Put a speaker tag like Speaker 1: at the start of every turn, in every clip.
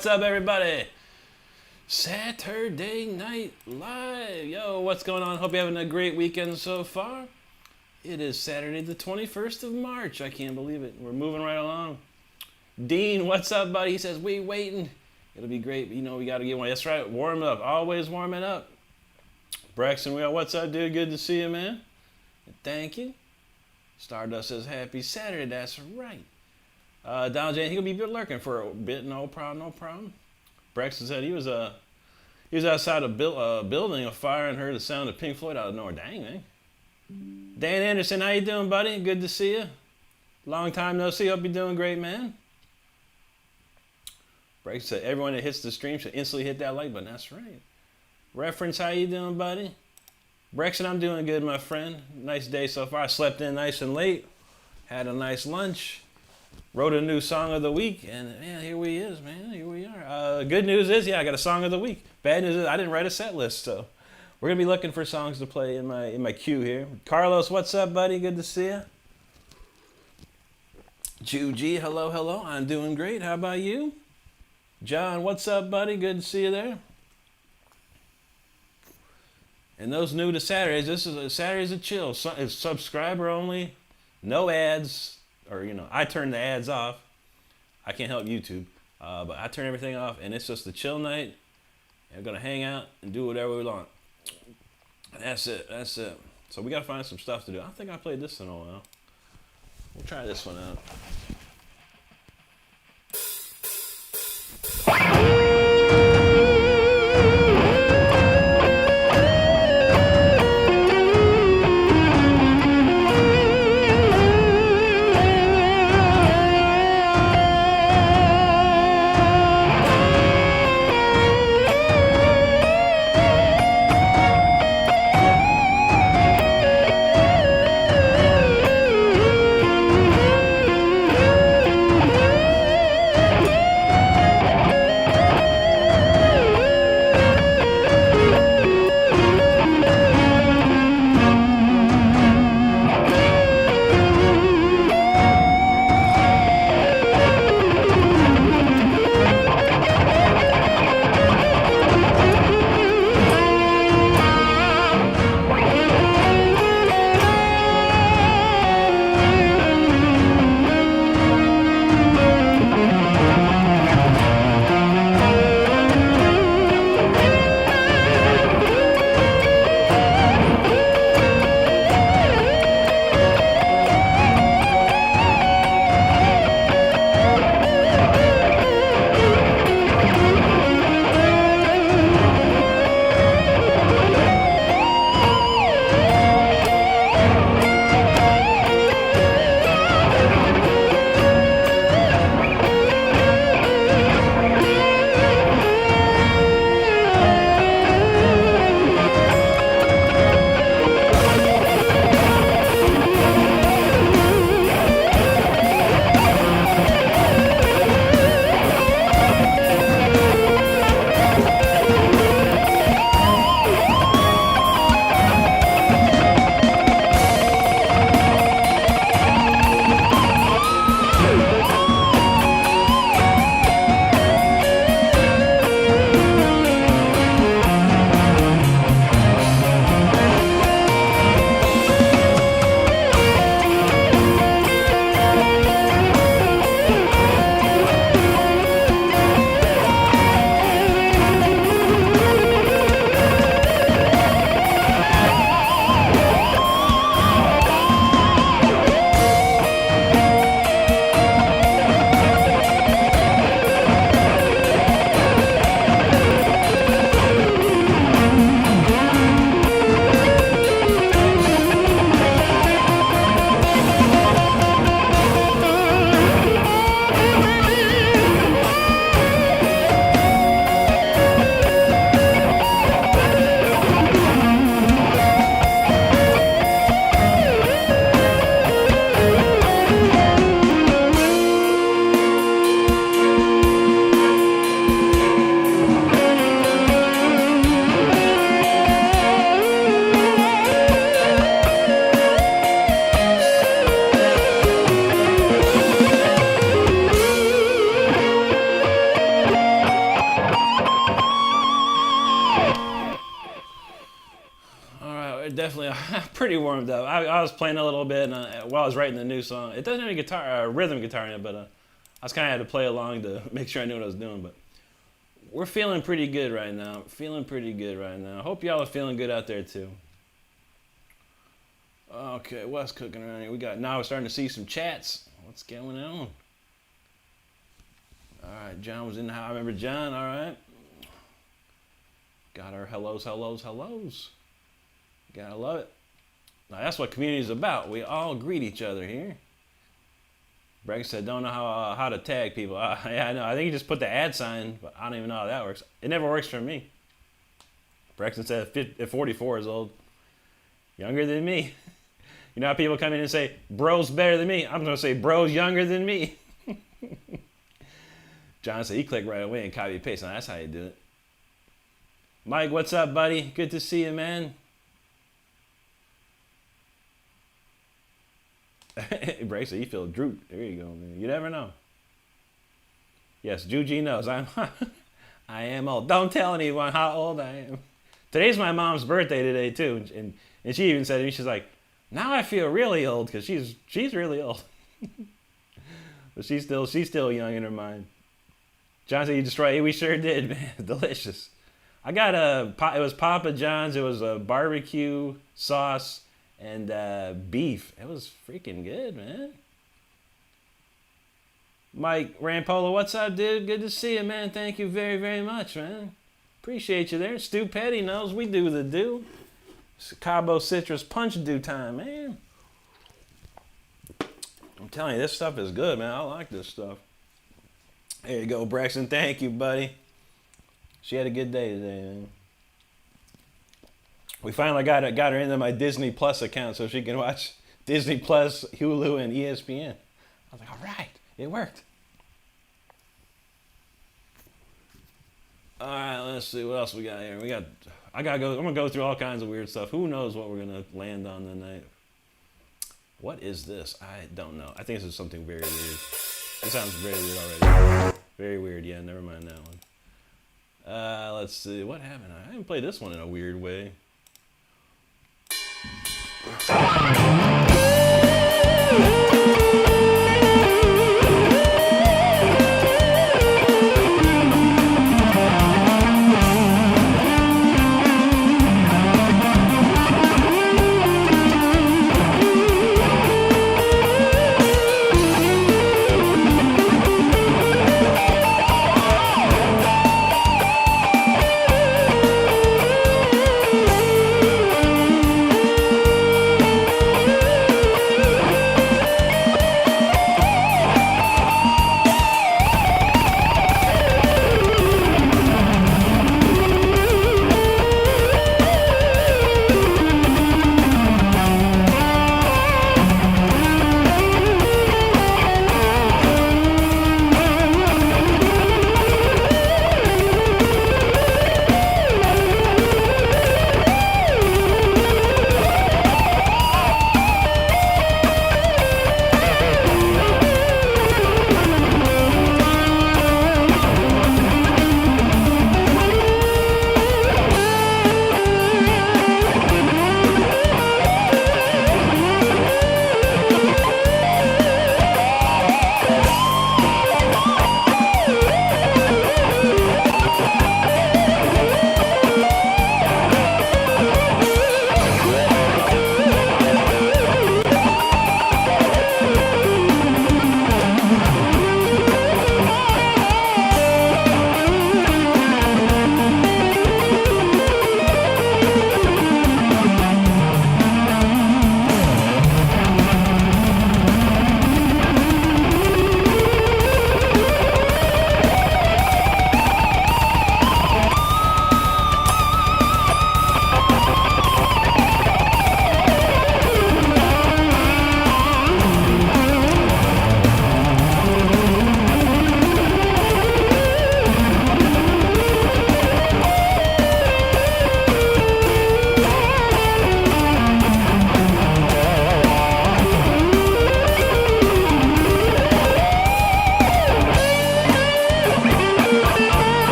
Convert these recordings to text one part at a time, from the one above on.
Speaker 1: What's up, everybody? Saturday Night Live. Yo, what's going on? Hope you're having a great weekend so far. It is Saturday the 21st of March. I can't believe it. We're moving right along. Dean, what's up, buddy? He says, we waiting. It'll be great. You know, we got to get one. That's right. Warm up. Always warming up. Braxton, what's up, dude? Good to see you, man. Thank you. Stardust says, happy Saturday. That's right. Donald J, he'll be lurking for a bit. No problem, no problem. Braxton said he was outside a building, a fire, and heard the sound of Pink Floyd out of nowhere. Dang, man. Dan Anderson, how you doing, buddy? Good to see you. Long time no see. Hope you're doing great, man. Braxton said everyone that hits the stream should instantly hit that like button. That's right. Reference, how you doing, buddy? Braxton, I'm doing good, my friend. Nice day so far. I slept in nice and late. Had a nice lunch. Wrote a new song of the week, and man, here we is, man. Here we are. Good news is, yeah, I got a song of the week. Bad news is I didn't write a set list, so we're gonna be looking for songs to play in my queue here. Carlos, what's up, buddy? Good to see you. Juji, hello. I'm doing great. How about you? John, what's up, buddy? Good to see you there. And those new to Saturdays, Saturdays of chill. It's subscriber only, no ads. Or, you know, I turn the ads off. I can't help YouTube. But I turn everything off, and it's just a chill night. And we're going to hang out and do whatever we want. That's it. So we got to find some stuff to do. I don't think I played this in a while. We'll try this one out. pretty warmed up. I was playing a little bit while I was writing the new song. It doesn't have a guitar, rhythm guitar in it, but I was kind of had to play along to make sure I knew what I was doing. But we're feeling pretty good right now. Hope y'all are feeling good out there too. Okay, what's cooking around here? Now we're starting to see some chats. What's going on? All right, John was in the house. I remember John. All right. Got our hellos. Gotta love it. Now that's what community is about. We all greet each other here. Breck said, "Don't know how to tag people." Yeah, I know. I think you just put the ad sign, but I don't even know how that works. It never works for me. Braxton said, "At 44 years old, younger than me." You know how people come in and say, "Bro's better than me." I'm gonna say, "Bro's younger than me." John said he clicked right away and copy paste. Now that's how you do it. Mike, what's up, buddy? Good to see you, man. Bray said you feel drooped. There you go, man. You never know. Yes, Juji knows. I am old. Don't tell anyone how old I am. Today's my mom's birthday today too, and she even said to me, she's like, "Now I feel really old," because she's really old. But she's still young in her mind. John said you destroyed it. We sure did, man. Delicious. I got it was Papa John's. It was a barbecue sauce and beef. It was freaking good, man. Mike Rampola, what's up, dude? Good to see you, man. Thank you very, very much, man. Appreciate you there. Stu Petty knows we do the do. It's Cabo Citrus Punch do time, man. I'm telling you, this stuff is good, man. I like this stuff. There you go, Braxton. Thank you, buddy. She had a good day today, man. We finally got her into my Disney Plus account so she can watch Disney Plus, Hulu, and ESPN. I was like, all right, it worked. All right, let's see what else we got here. I'm gonna go through all kinds of weird stuff. Who knows what we're gonna land on tonight? What is this? I don't know. I think this is something very weird. It sounds very weird already. Very weird. Yeah, never mind that one. Let's see. What happened? I haven't played this one in a weird way.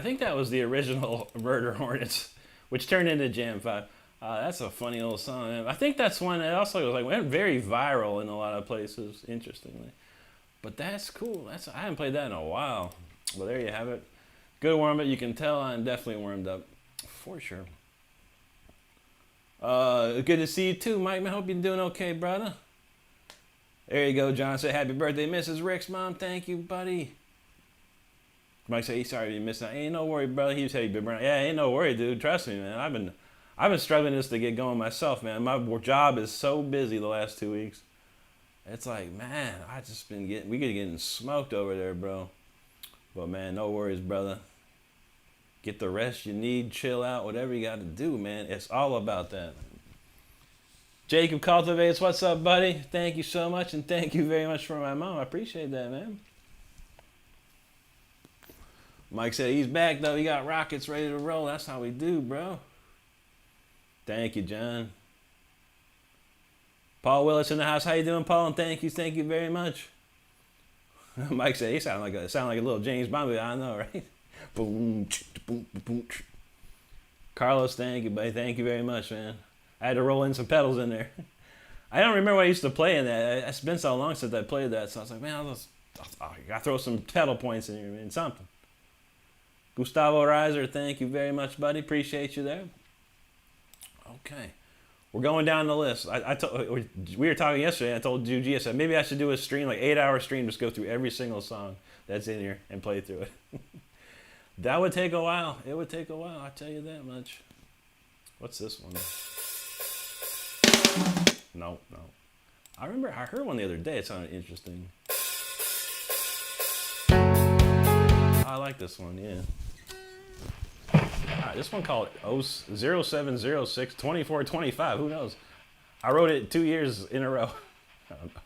Speaker 1: think that was the original Murder Hornets, which turned into Jam 5. That's a funny old song. I think that's one that also went very viral in a lot of places, interestingly. But that's cool. I haven't played that in a while. Well, there you have it. Good warm up. You can tell I'm definitely warmed up, for sure. Good to see you too, Mike. I hope you're doing okay, brother. There you go, John. Said happy birthday, Mrs. Rick's mom. Thank you, buddy. Mike said he's sorry you missed out. Ain't no worry, brother. He said, yeah, ain't no worry, dude. Trust me, man. I've been struggling just to get going myself, man. My job is so busy the last 2 weeks. It's like, man, we getting smoked over there, bro. But man, no worries, brother. Get the rest you need, chill out, whatever you got to do, man. It's all about that. Jacob Cultivates, what's up, buddy? Thank you so much, and thank you very much for my mom. I appreciate that, man. Mike said he's back, though. He got rockets ready to roll. That's how we do, bro. Thank you, John. Paul Willis in the house. How you doing, Paul? And thank you very much. Mike said he sounded like a little James Bond. I know, right? Boom, boom, boom. Carlos, thank you, buddy. Thank you very much, man. I had to roll in some pedals in there. I don't remember what I used to play in that. It's been so long since I played that, so I was like, man, I gotta throw some pedal points in here, man, something. Gustavo Reiser, thank you very much, buddy. Appreciate you there. Okay. We're going down the list. We were talking yesterday. I told Juji, I said, maybe I should do a stream, like 8-hour stream, just go through every single song that's in here and play through it. That would take a while. It would take a while, I'll tell you that much. What's this one? No. I heard one the other day. It sounded interesting. I like this one, yeah. All right, this one called 0706 2425. Who knows? I wrote it 2 years in a row. I don't know.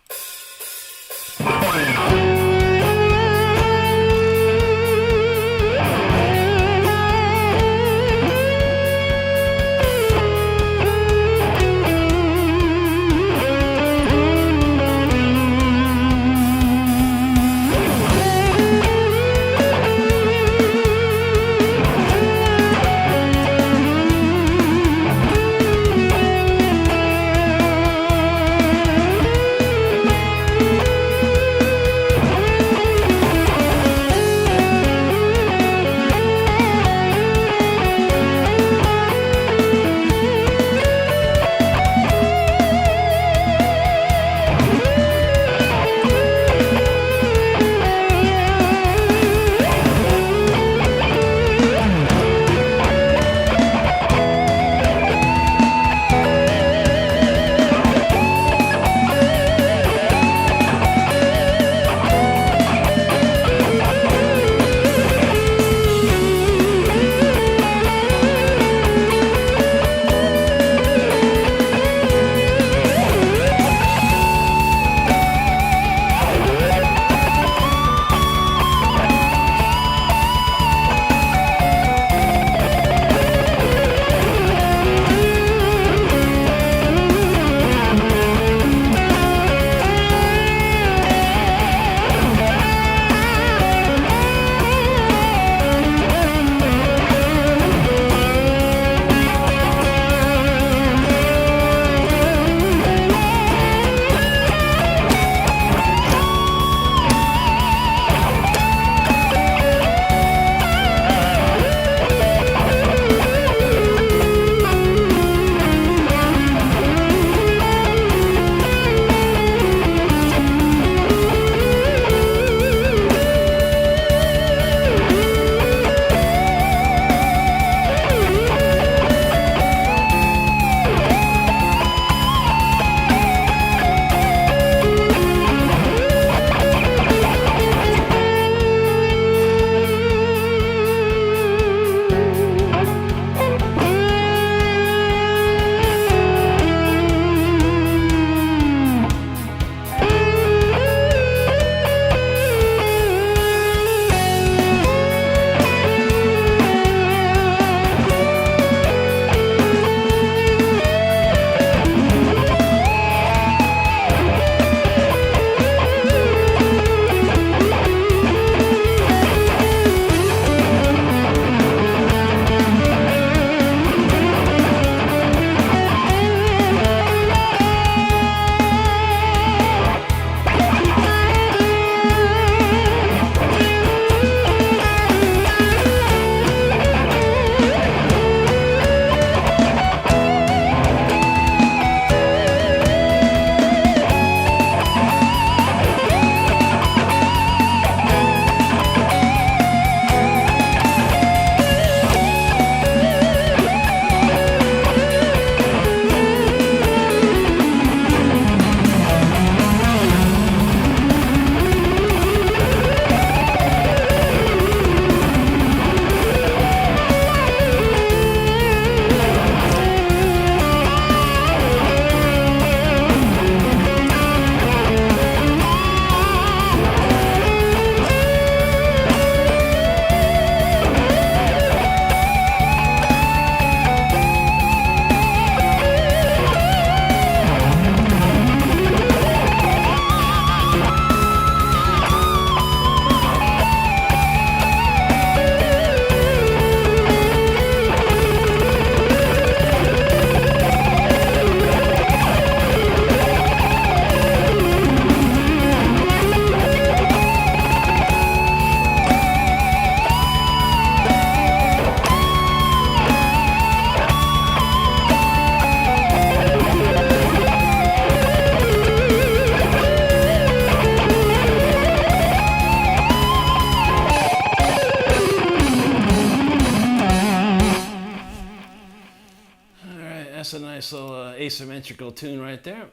Speaker 1: that's a nice little asymmetrical tune right there.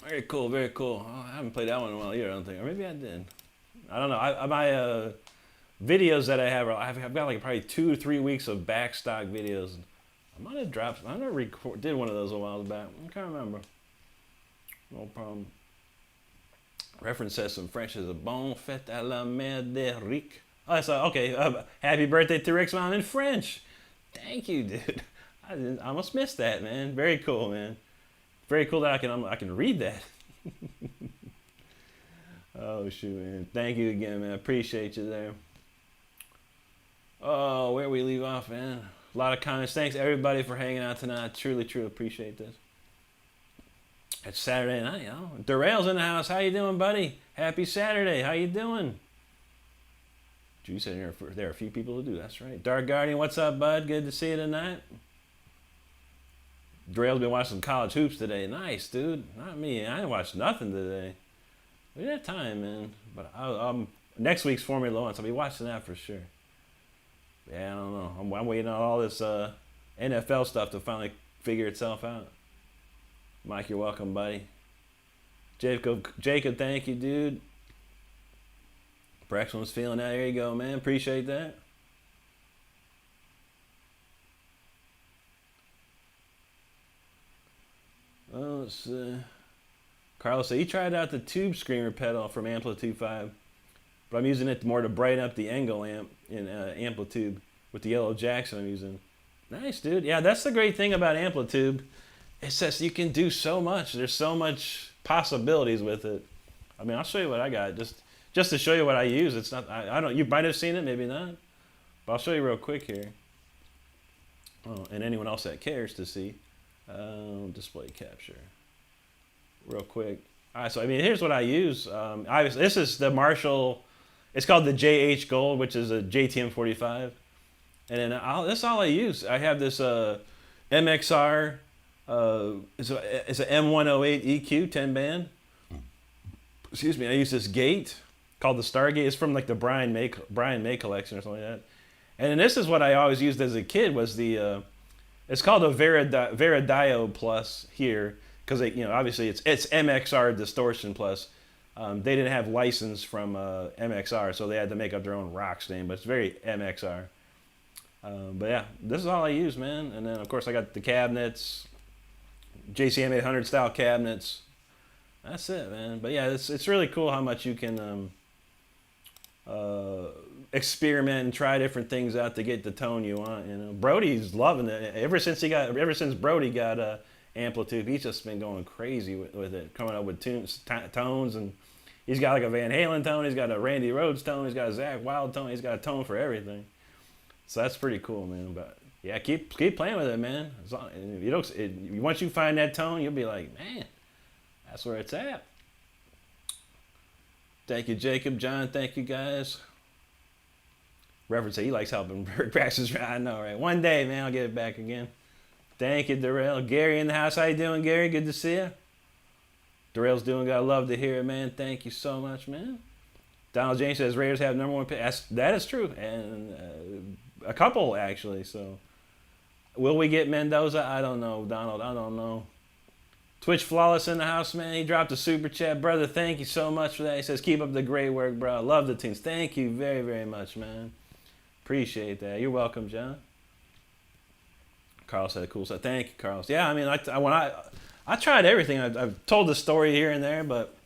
Speaker 1: Very cool, very cool. Oh, I haven't played that one in a while either, I don't think. Or maybe I did. I don't know. My videos that I have, I've got like probably 2 or 3 weeks of backstock videos. I might have dropped, I might have did one of those a while back. I can't remember. No problem. Reference says some French is a bon fête à la mère de Rick. Oh, that's okay. Happy birthday to Rick's mom in French. Thank you, dude. I almost missed that, man. Very cool, man. Very cool that I can read that. Oh shoot, man. Thank you again, man. Appreciate you there. Oh, where we leave off, man. A lot of comments. Thanks everybody for hanging out tonight. I truly, truly appreciate this. It's Saturday night, y'all. Darrell's in the house. How you doing, buddy? Happy Saturday. How you doing? You said there are a few people who do. That's right. Dark Guardian, what's up, bud? Good to see you tonight. Darrell's been watching some college hoops today. Nice, dude. Not me. I didn't watch nothing today. We didn't have time, man. But next week's Formula One, so I'll be watching that for sure. Yeah, I don't know. I'm waiting on all this NFL stuff to finally figure itself out. Mike, you're welcome, buddy. Jacob, thank you, dude. Braxton's feeling that. There you go, man. Appreciate that. Well, let's see. Carlos said he tried out the tube screamer pedal from Amplitude 5, but I'm using it more to brighten up the Engel amp in Amplitude with the yellow Jackson I'm using. Nice, dude. Yeah, that's the great thing about Amplitude. It says you can do so much. There's so much possibilities with it. I mean, I'll show you what I got just to show you what I use. It's not. I don't. You might have seen it, maybe not. But I'll show you real quick here. Oh, and anyone else that cares to see. Display capture. Real quick. All right. So I mean, here's what I use. Obviously, this is the Marshall. It's called the JH Gold, which is a JTM 45. And then that's all I use. I have this MXR. It's an M108 EQ 10 band. Excuse me. I use this gate called the Stargate. It's from like the Brian May collection or something like that. And then this is what I always used as a kid was the. It's called a Veridio Plus here because obviously it's MXR Distortion Plus. They didn't have license from MXR, so they had to make up their own Rox name, but it's very MXR. But yeah, this is all I use, man. And then of course I got the cabinets, JCM 800 style cabinets. That's it, man. But yeah, it's really cool how much you can experiment and try different things out to get the tone you want. Brody's loving it. Ever since Brody got Amplitude, he's just been going crazy with it, coming up with tones, and he's got like a Van Halen tone, he's got a Randy Rhoads tone, he's got a Zach Wild tone, he's got a tone for everything. So that's pretty cool, man. But yeah, keep playing with it, man. Once you find that tone, you'll be like, man, that's where it's at. Thank you, Jacob, John. Thank you, guys. Reference, he likes helping practice. I know, right? One day, man, I'll get it back again. Thank you, Darrell. Gary in the house. How you doing, Gary? Good to see you. Darrell's doing good. I love to hear it, man. Thank you so much, man. Donald James says Raiders have number 1 pick. That is true, and a couple actually. So, will we get Mendoza? I don't know, Donald. I don't know. Twitch Flawless in the house, man. He dropped a super chat. Brother, thank you so much for that. He says, keep up the great work, bro. Love the tunes. Thank you very, very much, man. Appreciate that. You're welcome, John. Carl said a cool stuff. Thank you, Carl. Yeah, I mean, I tried everything. I've told the story here and there, but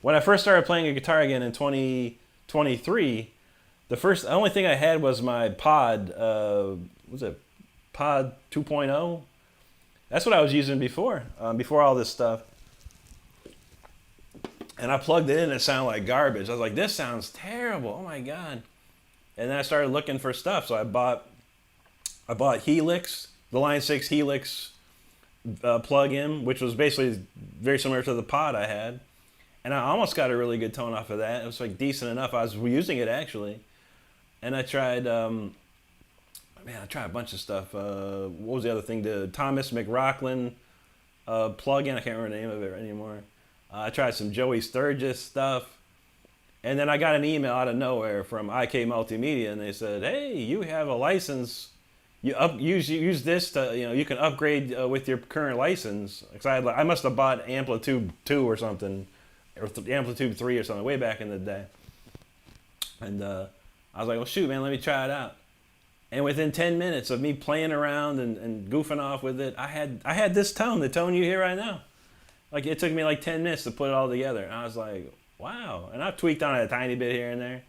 Speaker 1: when I first started playing a guitar again in 2023, the only thing I had was my Pod, Pod 2.0? That's what I was using before all this stuff. And I plugged it in and it sounded like garbage. I was like, this sounds terrible. Oh my God. And then I started looking for stuff. So I bought Helix, the Line 6 Helix plug-in, which was basically very similar to the Pod I had. And I almost got a really good tone off of that. It was like decent enough. I was using it actually. And I tried, I tried a bunch of stuff. What was the other thing? The Thomas McRocklin plug-in. I can't remember the name of it anymore. I tried some Joey Sturgis stuff. And then I got an email out of nowhere from IK Multimedia, and they said, hey, you have a license use this to, you can upgrade with your current license. Cause I must have bought Amplitude 2 or something, or Amplitude 3 or something way back in the day. And I was like, well, shoot, man, let me try it out. And within 10 minutes of me playing around and goofing off with it, I had this tone, the tone you hear right now. Like, it took me like 10 minutes to put it all together. And I was like, wow. And I've tweaked on it a tiny bit here and there.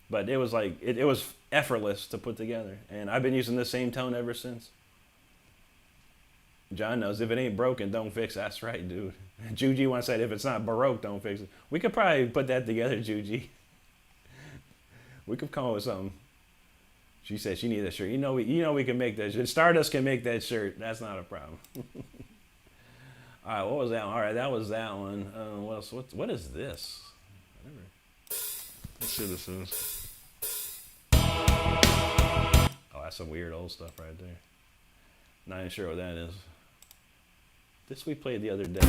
Speaker 1: But it was like, it was effortless to put together. And I've been using the same tone ever since. John knows, if it ain't broken, don't fix it. That's right, dude. Juji once said, if it's not Baroque, don't fix it. We could probably put that together, Juji. We could come up with something. She said she needs a shirt. We can make that shirt. Stardust can make that shirt. That's not a problem. All right, what was that one? All right, that was that one. What else? What is this? Let's see what this is. Oh, that's some weird old stuff right there. Not even sure what that is. This we played the other day.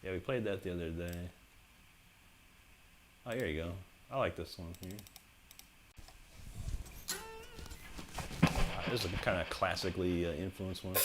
Speaker 1: Yeah, we played that the other day. Oh, here you go. I like this one here. This is a kind of classically influenced one.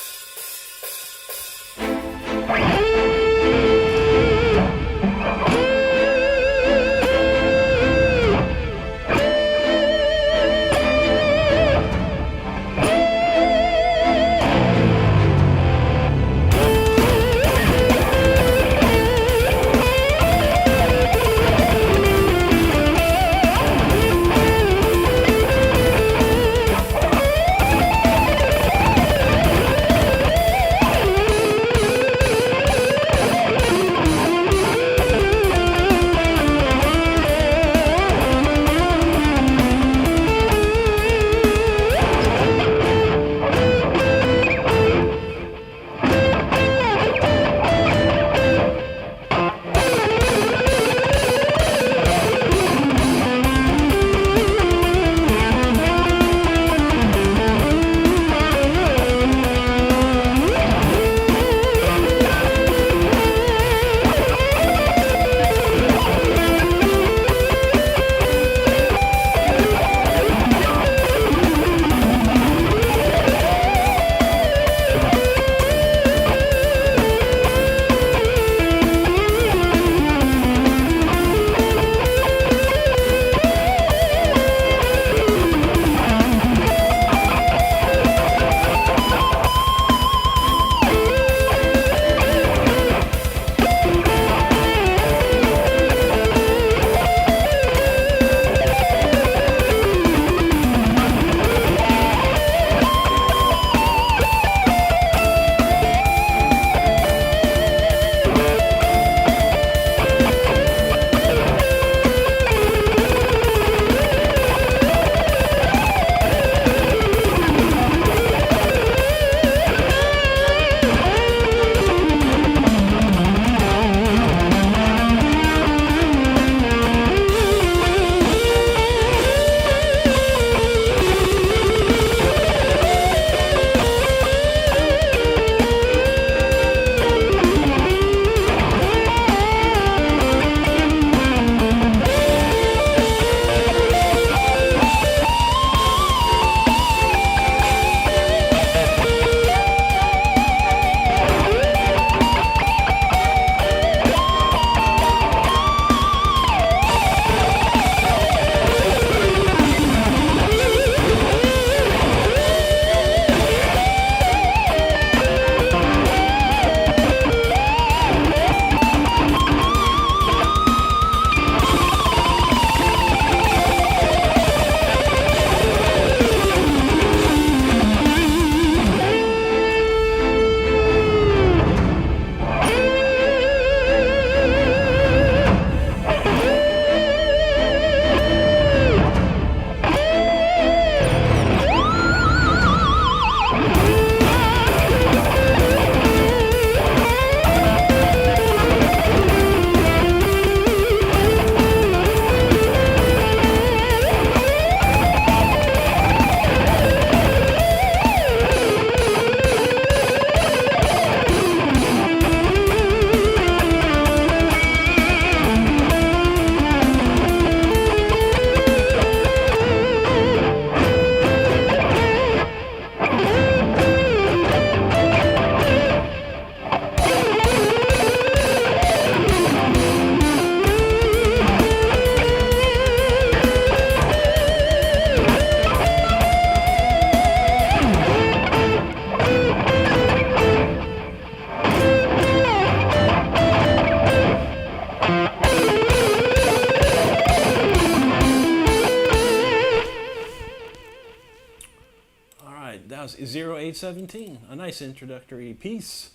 Speaker 1: right, that was 0817. A nice introductory piece.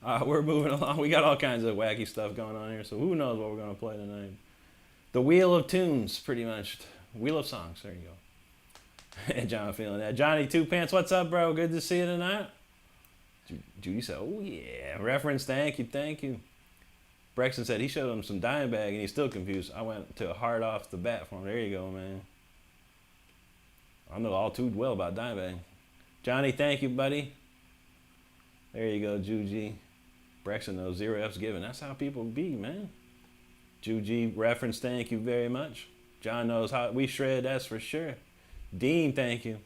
Speaker 1: We're moving along. We got all kinds of wacky stuff going on here, so who knows what we're going to play tonight. The Wheel of Tunes, pretty much. Wheel of Songs. There you go. John feeling that. Johnny Two Pants, what's up, bro? Good to see you tonight. Judy said, oh, yeah. Reference, thank you. Brexton said he showed him some Dimebag, and he's still confused. I went to a hard off the bat for him. There you go, man. I know all too well about Dimebag. Johnny, thank you, buddy. There you go, Juji. Brexton knows 0 F's given. That's how people be, man. Juji, reference, thank you very much. John knows how we shred, that's for sure. Dean, thank you.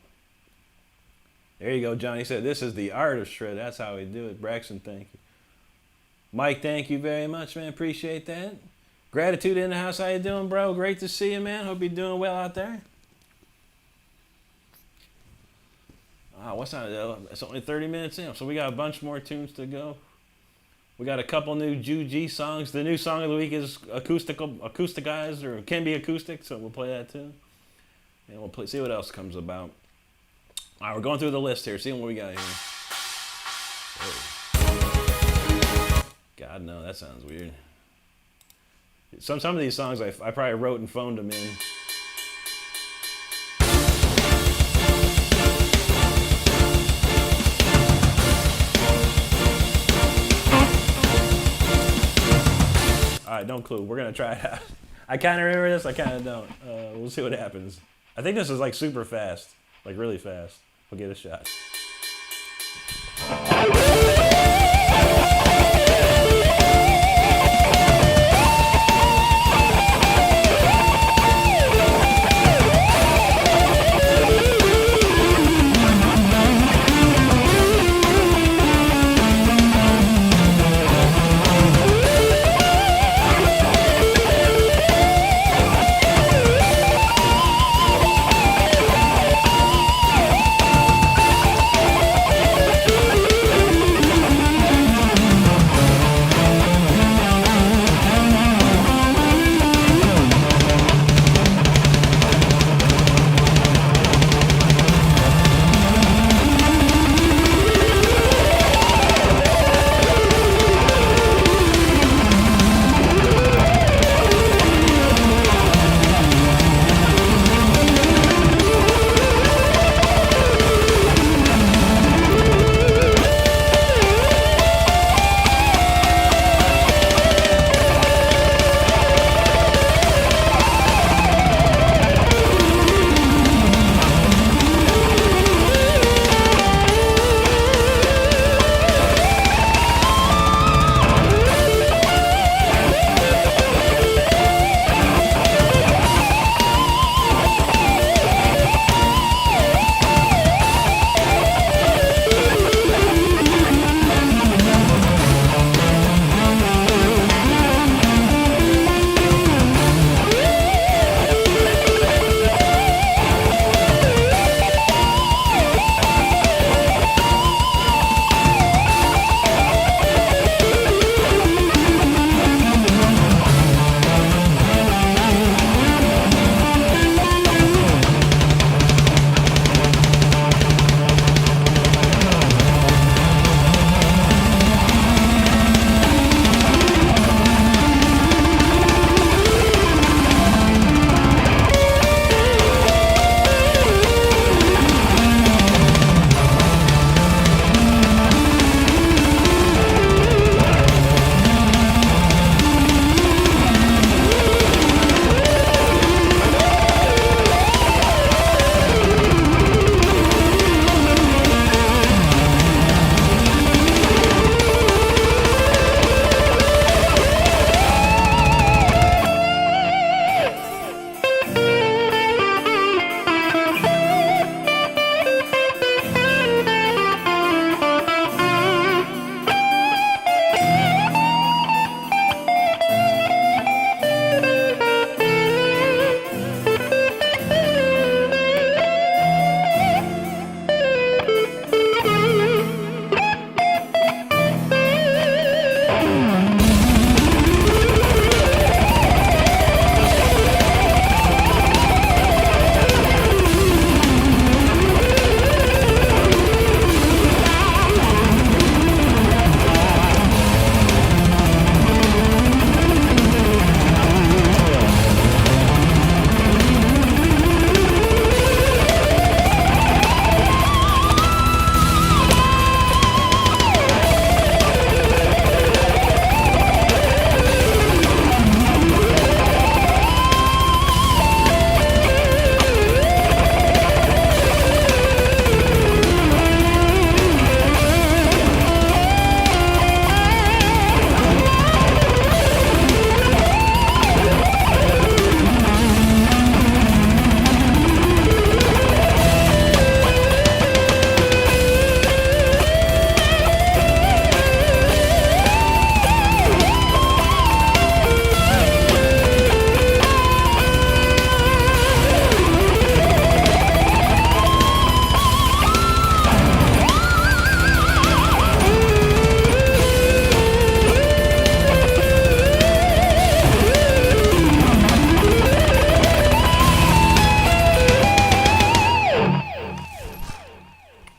Speaker 1: There you go, Johnny said, this is the art of shred. That's how we do it. Braxton, thank you. Mike, thank you very much, man. Appreciate that. Gratitude in the house. How you doing, bro? Great to see you, man. Hope you're doing well out there. What's that? It's only 30 minutes in, so we got a bunch more tunes to go. We got a couple new Juji songs. The new song of the week is acousticized, or can be acoustic, so we'll play that too. And we'll see what else comes about. All right, we're going through the list here, seeing what we got here. Oh. God, no, that sounds weird. Some of these songs I probably wrote and phoned them in. All right, don't clue. We're going to try it out. I kind of remember this. I kind of don't. We'll see what happens. I think this is like super fast, like really fast. We'll give it a shot.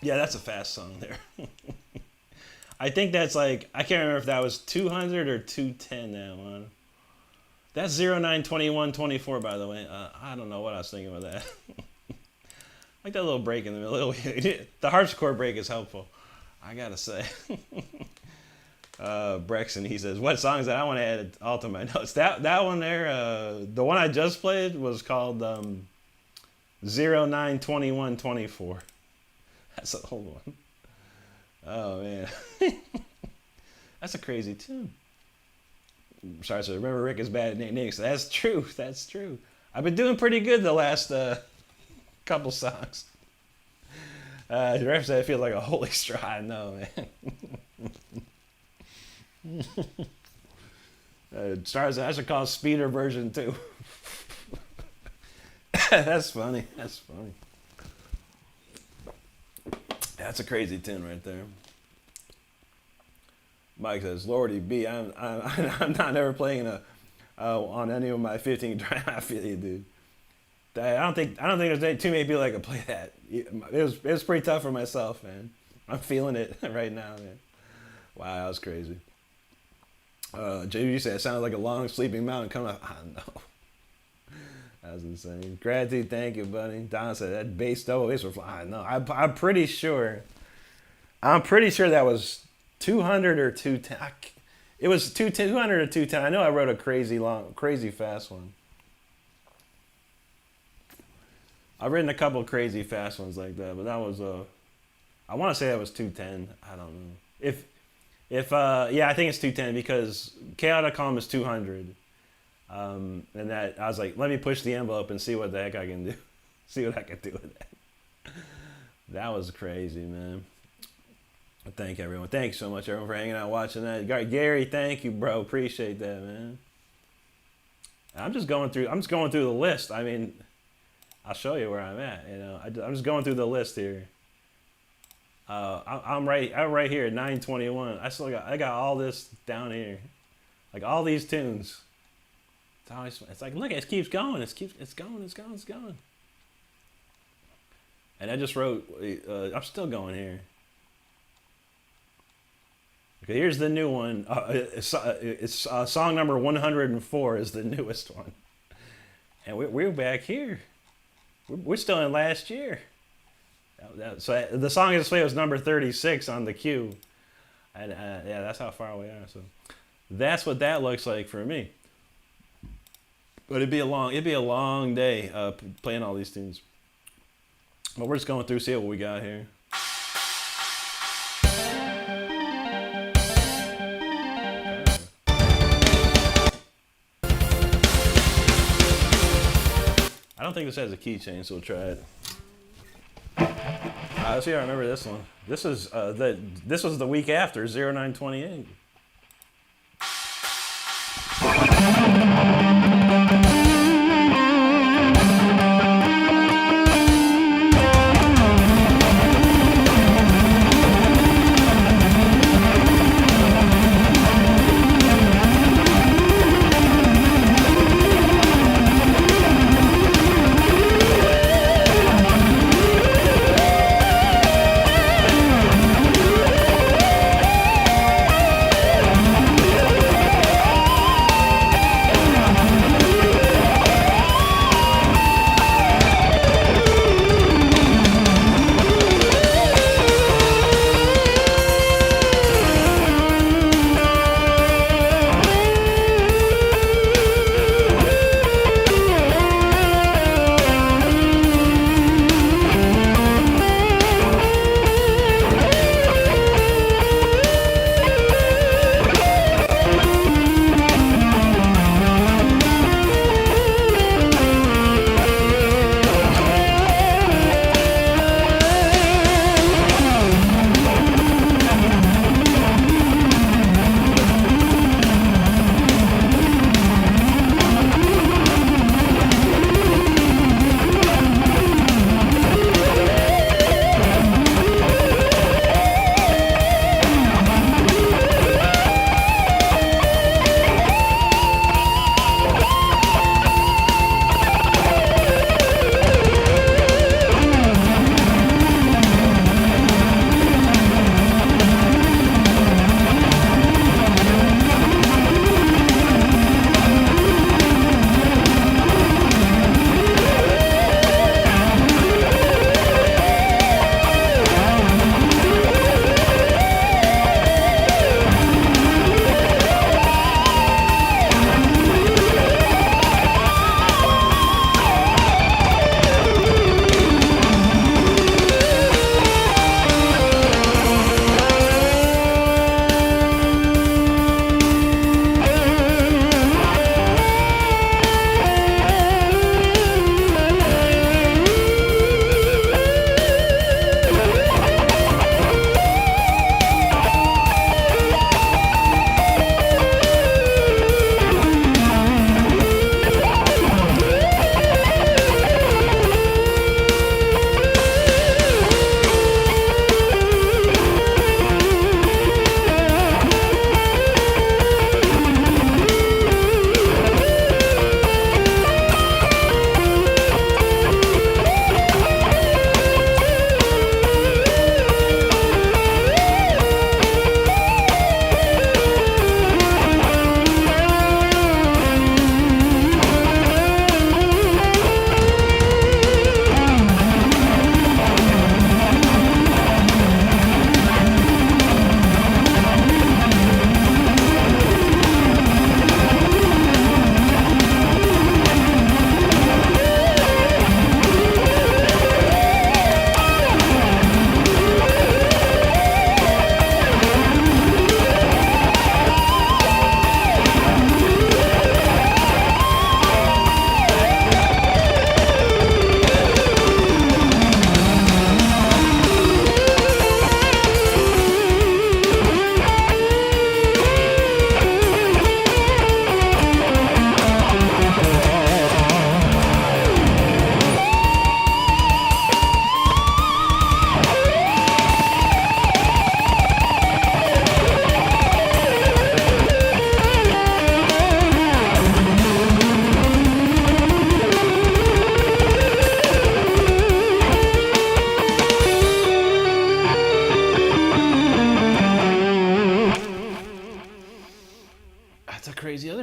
Speaker 1: Yeah, that's a fast song there. I think that's like, I can't remember if that was 200 or 210, that one. That's 092124, by the way. I don't know what I was thinking about that. Like that little break in the middle. The harpsichord break is helpful, I gotta say. Brexton, he says, what songs that I want to add all to my notes? That one there, the one I just played was called 092124. That's an old one. Oh, man. That's a crazy tune. Sorry, so remember Rick is bad at names. That's true. That's true. I've been doing pretty good the last couple songs. The ref said I feel like a holy straw. I know, man. Stars, I should call speeder version 2. That's funny. That's funny. That's a crazy tune right there. Mike says, "Lordy B, I'm not ever playing on any of my 15 drive." I feel you, dude. I don't think there's too many people that can play that. It was pretty tough for myself, man. I'm feeling it right now, man. Wow, that was crazy. JB said it sounded like a long sleeping mountain coming up. I know. That was insane. Gratitude, thank you, buddy. Don said that bass double bass were flying. No, I'm pretty sure. That was 200 or 210. It was 200 or 210. I know I wrote a crazy fast one. I've written a couple crazy fast ones like that, but that was I want to say that was 210. I don't know. Yeah, I think it's 210 because Chaotic Calm is 200. And that I was like, let me push the envelope and see what the heck I can do. See what I can do with that. That was crazy, man. Thank everyone. Thanks so much, everyone, for hanging out, watching that. Gary, thank you, bro. Appreciate that, man. I'm just going through the list. I mean, I'll show you where I'm at. You know, I'm just going through the list here. I'm right here at 921. I got all this down here, like all these tunes. It's like, look, it keeps going. It's going. And I just wrote. I'm still going here. Okay, here's the new one. It's song number 104 is the newest one, and we're back here. We're still in last year. So the song I just played was number 36 on the queue, and yeah, that's how far we are. So that's what that looks like for me. But it'd be a long day playing all these tunes. But we're just going through, see what we got here. I don't think this has a key change, so we'll try it. Let's see if I remember this one. This was the week after 0928.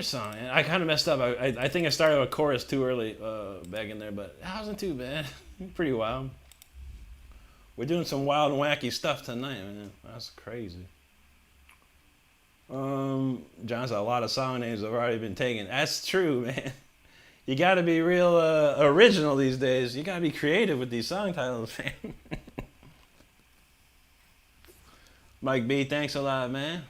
Speaker 1: song. I kind of messed up. I think I started a chorus too early back in there, but that wasn't too bad. Pretty wild. We're doing some wild and wacky stuff tonight, man. That's crazy. John said a lot of song names have already been taken. That's true, man. You got to be real original these days. You got to be creative with these song titles, man. Mike B, thanks a lot, man.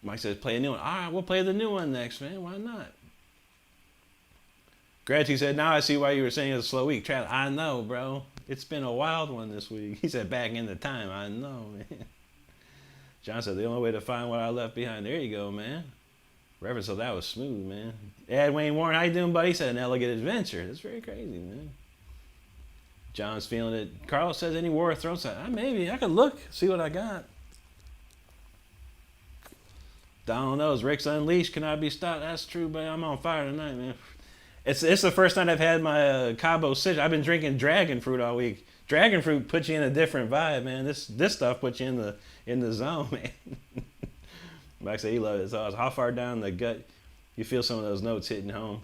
Speaker 1: Mike says, play a new one. All right, we'll play the new one next, man. Why not? Gratitude said, now I see why you were saying it's a slow week. Travis, I know, bro. It's been a wild one this week. He said, back in the time. I know, man. John said, the only way to find what I left behind. There you go, man. Reverend, so that was smooth, man. Ed Wayne Warren, how you doing, buddy? He said, an elegant adventure. That's very crazy, man. John's feeling it. Carlos says, any War of Thrones? Maybe. I could look, see what I got. Donald knows. Rick's Unleashed cannot be stopped. That's true, but I'm on fire tonight, man. It's the first night I've had my Cabo Citrus. I've been drinking dragon fruit all week. Dragon fruit puts you in a different vibe, man. This stuff puts you in the zone, man. Like I say, he loves it. So how far down the gut you feel some of those notes hitting home?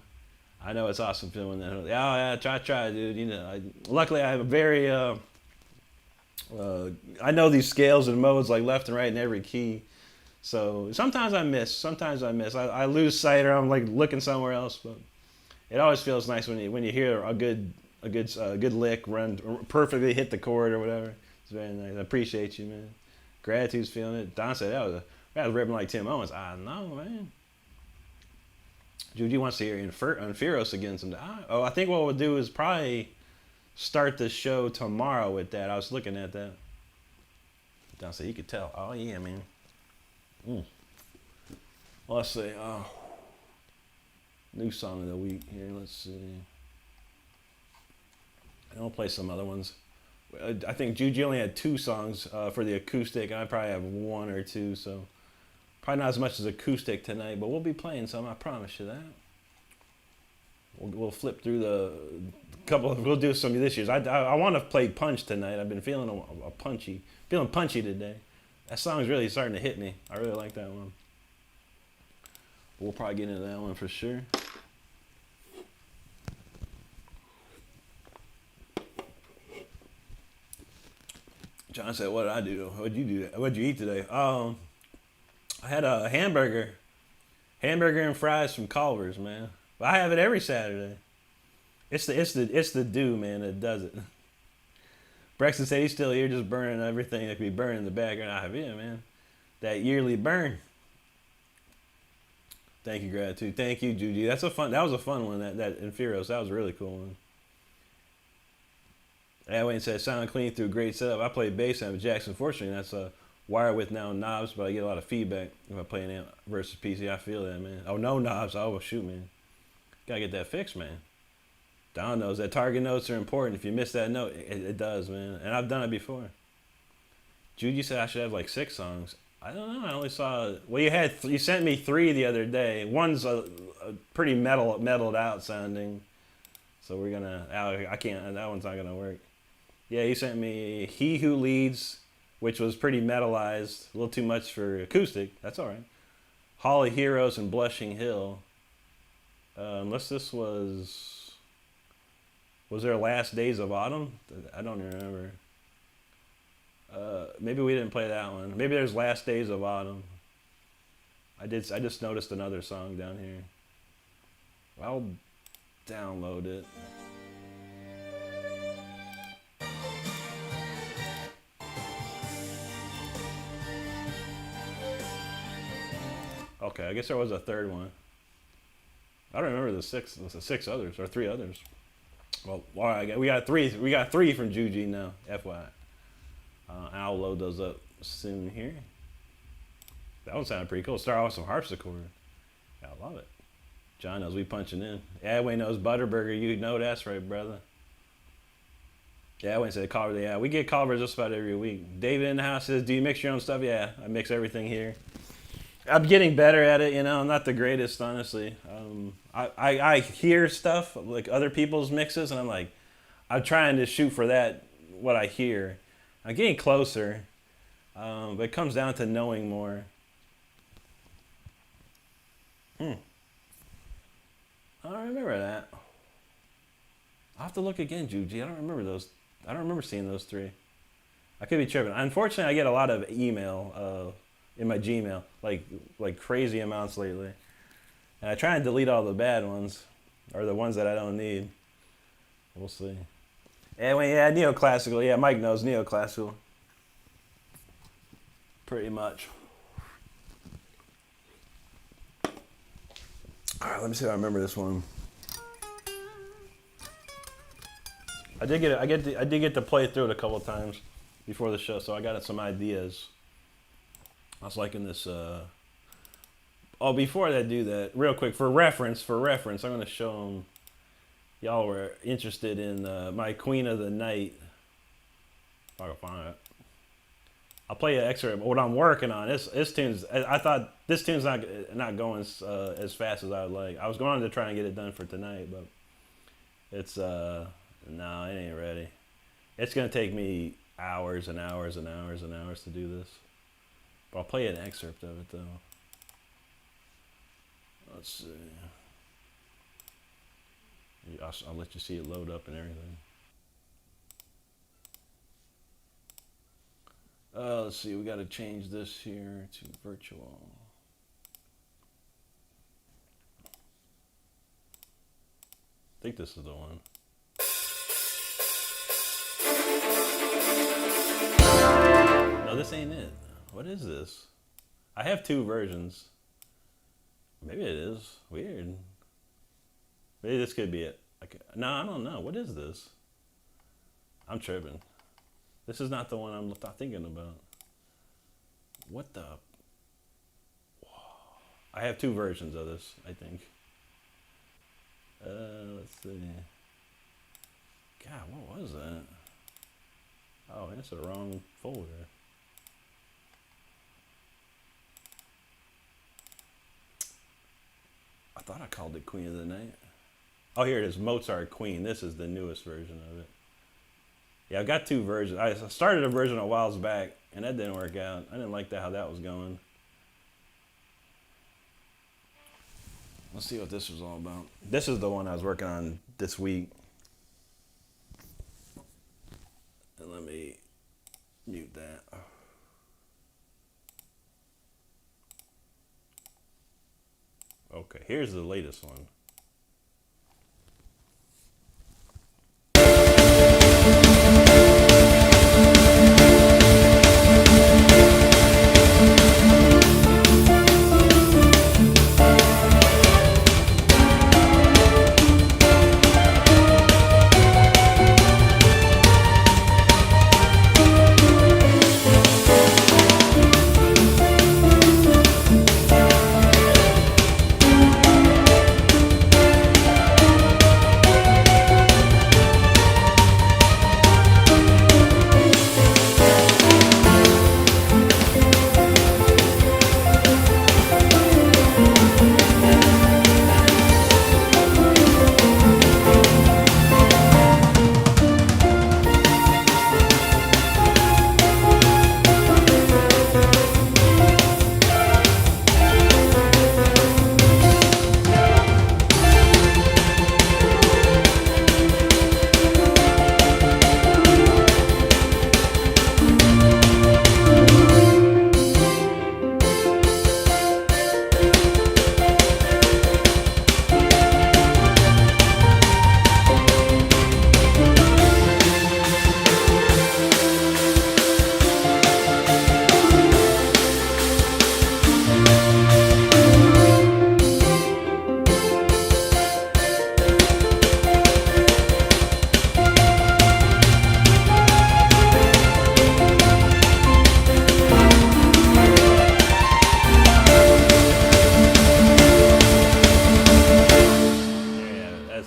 Speaker 1: I know it's awesome feeling that. Oh yeah, try, dude. You know, luckily I have a very I know these scales and modes like left and right in every key. So sometimes I miss. I lose sight or I'm like looking somewhere else. But it always feels nice when you hear a good lick run perfectly hit the chord or whatever. It's very nice. I appreciate you, man. Gratitude's feeling it. Don said that was ripping like Tim Owens. I know, man. Judy wants to hear Inferos again sometime. I think what we'll do is probably start the show tomorrow with that. I was looking at that. Don said you could tell. Oh yeah, man. Well, let's see. New song of the week here. Let's see. I'll play some other ones. I think Juji only had 2 songs for the acoustic, and I probably have 1 or 2, so probably not as much as acoustic tonight, but we'll be playing some, I promise you that. We'll flip through we'll do some of this year's. I want to play Punch tonight. I've been feeling feeling punchy today. That song's really starting to hit me. I really like that one. We'll probably get into that one for sure. John said, what did I do? What'd you do? What'd you eat today? I had a hamburger and fries from Culver's, man. I have it every Saturday. It's the do, man, that does it. Braxton said he's still here just burning everything that could be burned in the background. I have it, man. That yearly burn. Thank you, Gratitude. Thank you, Judy. That was a fun one, that Inferos. That was a really cool one. Adwayne said, sound clean through great setup. I play bass amp with Jackson. Fortunately, that's a wire with now knobs, but I get a lot of feedback if I play an amp versus PC. I feel that, man. Oh, no knobs. Oh, shoot, man. Gotta get that fixed, man. Don knows that target notes are important. If you miss that note, it does, man. And I've done it before. Judy said I should have like 6 songs. I don't know. I only saw. Well, you sent me 3 the other day. One's a pretty metaled out sounding. So we're gonna. I can't. That one's not gonna work. Yeah, you sent me He Who Leads, which was pretty metalized. A little too much for acoustic. That's all right. Hall of Heroes and Blushing Hill. Unless this was there Last Days of Autumn? I don't remember. Maybe we didn't play that one. Maybe there's Last Days of Autumn. I just noticed another song down here. I'll download it. Okay, I guess there was a third one. I don't remember the 6 others or 3 others. Well, all right, we got 3. We got 3 from Juji now, FYI. I'll load those up soon here. That one sounded pretty cool. Start off with some harpsichord. I love it. John knows we punching in. Adway knows Butterburger. You know that's right, brother. Adway said Culver. Yeah, we get Culver just about every week. David in the house says, do you mix your own stuff? Yeah, I mix everything here. I'm getting better at it, I'm not the greatest, honestly. I hear stuff, like other people's mixes, and I'm trying to shoot for that, what I hear. I'm getting closer, but it comes down to knowing more. I don't remember that. I'll have to look again, Juji. I don't remember those. I don't remember seeing those three. I could be tripping. Unfortunately, I get a lot of email in my Gmail, like crazy amounts lately. And I try and delete all the bad ones, or the ones that I don't need. We'll see. Anyway, yeah, neoclassical. Yeah, Mike knows neoclassical. Pretty much. All right, let me see if I remember this one. I did get to play through it a couple times before the show, so I got some ideas. I was liking this. Oh, before I do that, real quick for reference, I'm going to show them. Y'all were interested in my Queen of the Night. If I can find it, I'll play an excerpt. What I'm working on. This tune's. I thought this tune's not going as fast as I would like. I was going to try and get it done for tonight, but it's no, it ain't ready. It's gonna take me hours and hours and hours and hours to do this. But I'll play an excerpt of it though. Let's see. I'll let you see it load up and everything. Let's see, we got to change this here to virtual. I think this is the one. No, this ain't it. What is this? I have two versions. Maybe it is. Weird. Maybe this could be it. No, I don't know. What is this? I'm tripping. This is not the one I'm thinking about. What the? Whoa. I have two versions of this, I think. Let's see. God, what was that? Oh, that's the wrong folder. I thought I called it Queen of the Night. Oh, here it is, Mozart Queen. This is the newest version of it. Yeah, I've got two versions. I started a version a while back, and that didn't work out. I didn't like how that was going. Let's see what this was all about. This is the one I was working on this week. And let me mute that. Okay, here's the latest one.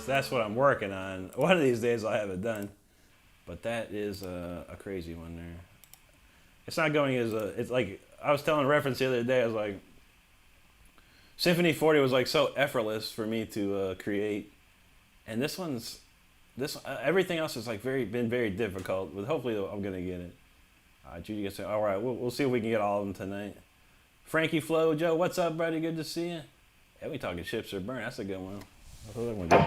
Speaker 1: That's what I'm working on. One of these days I'll have it done. But that is a crazy one there. It's not going as it's like, I was telling Reference the other day, I was like, Symphony 40 was like so effortless for me to create. And everything else is like been very difficult, but hopefully I'm going to get it. Judy gets it. All right, we'll see if we can get all of them tonight. Frankie Flo, Joe, what's up, buddy? Good to see you. Yeah, we talking chips or burn. That's a good one. I thought that one good.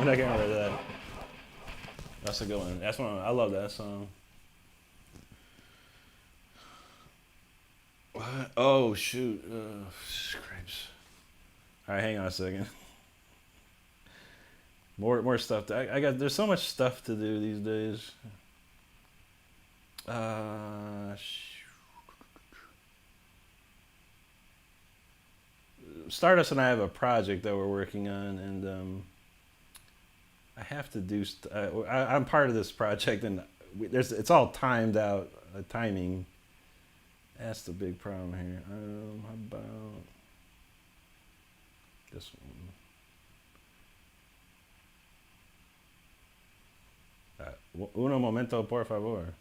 Speaker 1: I can't remember that. That's a good one. That's one. I love that song. What? Oh shoot! Scrapes. All right, hang on a second. More stuff. I got. There's so much stuff to do these days. Stardust and I have a project that we're working on, and I have to do. I'm part of this project, and it's all timed out. Timing. That's the big problem here. How about this one? Uno momento, por favor.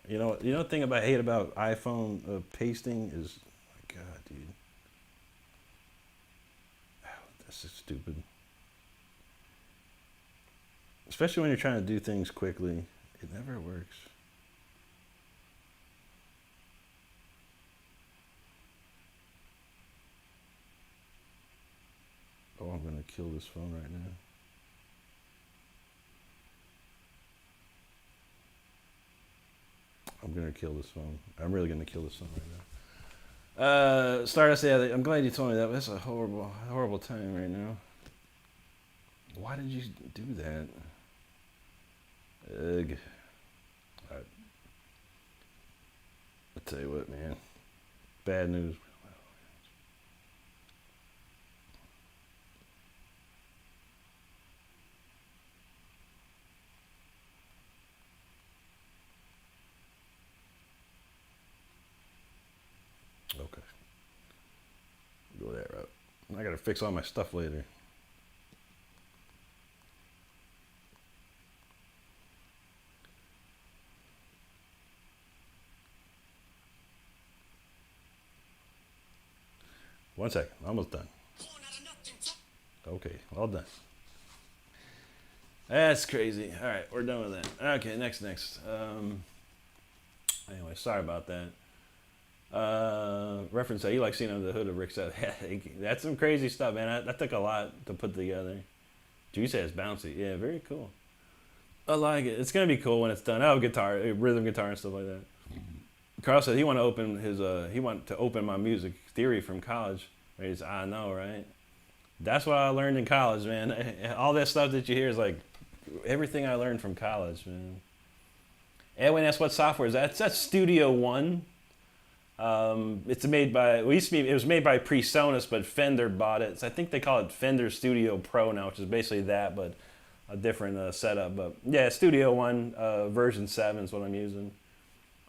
Speaker 1: You know the thing I hate about iPhone pasting is, my God, dude. This is stupid. Especially when you're trying to do things quickly. It never works. Oh, I'm going to kill this phone right now. I'm going to kill this phone. I'm really going to kill this phone right now. Stardust, yeah, I'm glad you told me that. That's a horrible time right now. Why did you do that? Ugh. I'll tell you what, man. Bad news. Okay. Go that route. I gotta fix all my stuff later. One second, almost done. Okay, all done. That's crazy. All right, we're done with that. Okay, next. Anyway, sorry about that. Reference that you like seeing under the hood of Rick's head. That's some crazy stuff, man. That took a lot to put together. You said it's bouncy. Yeah, very cool. I like it. It's gonna be cool when it's done. Oh, guitar, rhythm guitar and stuff like that. Carl said he wanted to open my music theory from college. I know, right? That's what I learned in college, man. All that stuff that you hear is like everything I learned from college, man. Edwin asked what software is that? That's Studio One. It's made by, it was made by PreSonus, but Fender bought it. So I think they call it Fender Studio Pro now, which is basically that, but a different setup. But yeah, Studio One version 7 is what I'm using.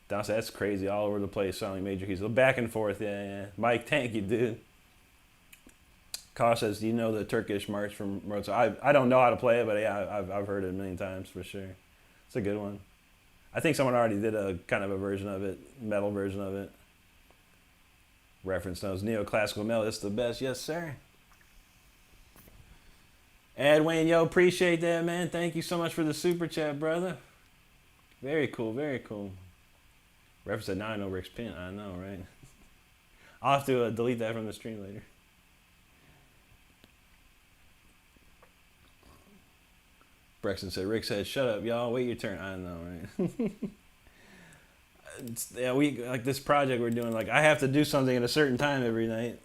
Speaker 1: That's crazy, all over the place, sounding major keys. Back and forth, yeah. Mike, thank you, dude. Carl says, do you know the Turkish March from Mozart? I don't know how to play it, but yeah, I've heard it a million times for sure. It's a good one. I think someone already did a kind of a version of it, metal version of it. Reference knows neoclassical metal, it's the best, yes sir. Ed Wayne, yo, appreciate that, man. Thank you so much for the super chat, brother. Very cool, very cool. Reference said, now I know Rick's pin. I know, right? I'll have to delete that from the stream later. Brexton said, Rick said, shut up, y'all. Wait your turn. I know, right? Yeah, we like this project we're doing. Like, I have to do something at a certain time every night,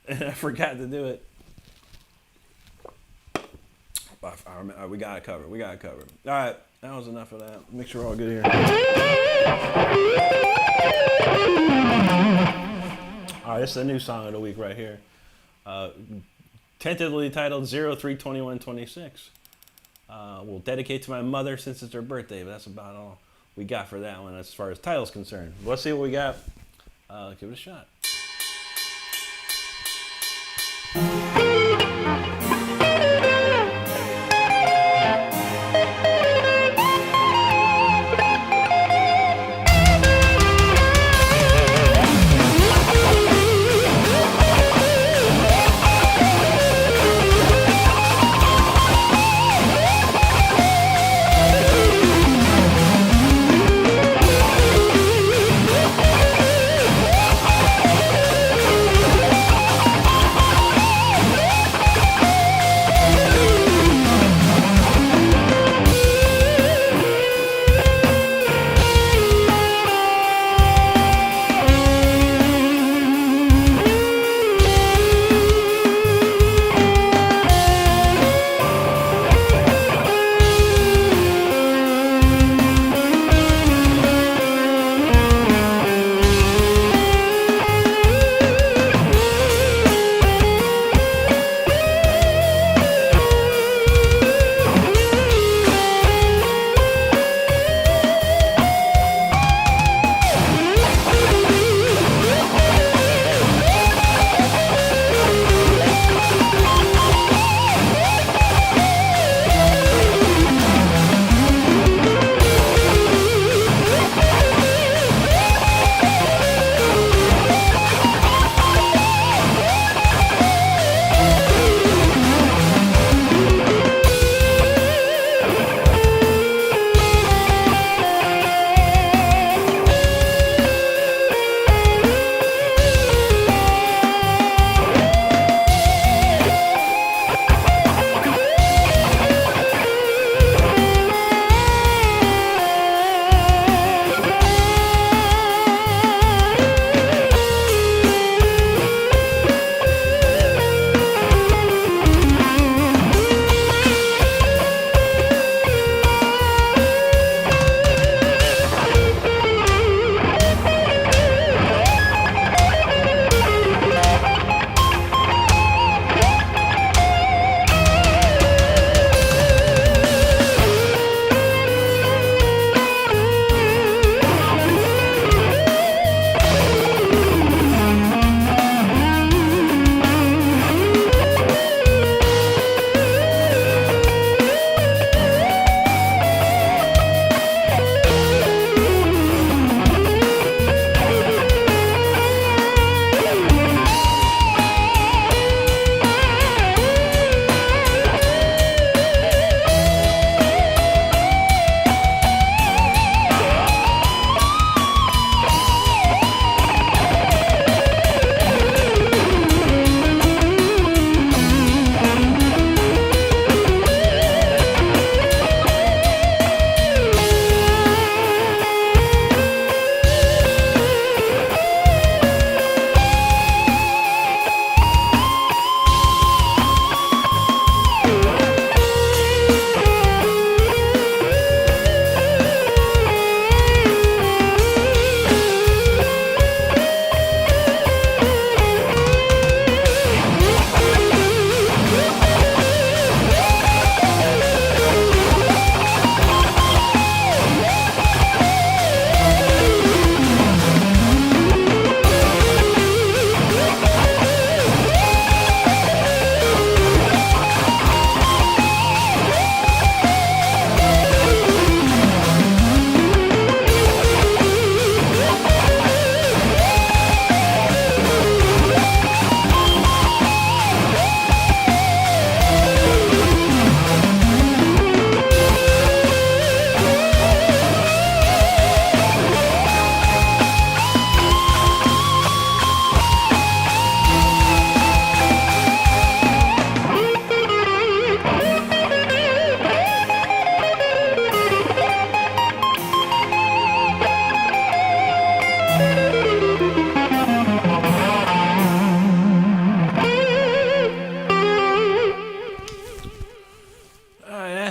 Speaker 1: and I forgot to do it. We got it covered. We got it covered. All right. That was enough of that. Make sure we're all good here. All right, this is a new song of the week right here. Tentatively titled 032126. We'll dedicate to my mother since it's her birthday, but that's about all we got for that one as far as title's concerned. Let's see what we got. Give it a shot.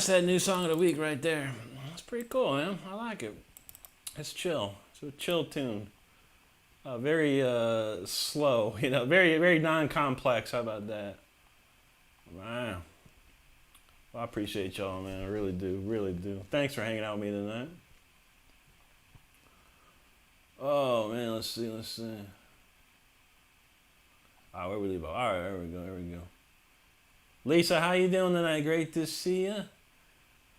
Speaker 1: That new song of the week right there. That's pretty cool, man. I like it. It's chill. It's a chill tune. Very slow, you know, very, very non-complex. How about that? Wow. Well, I appreciate y'all, man. I really do, really do. Thanks for hanging out with me tonight. Oh, man, let's see. Ah, where we leave off? All right, there we go. Lisa, how you doing tonight? Great to see you.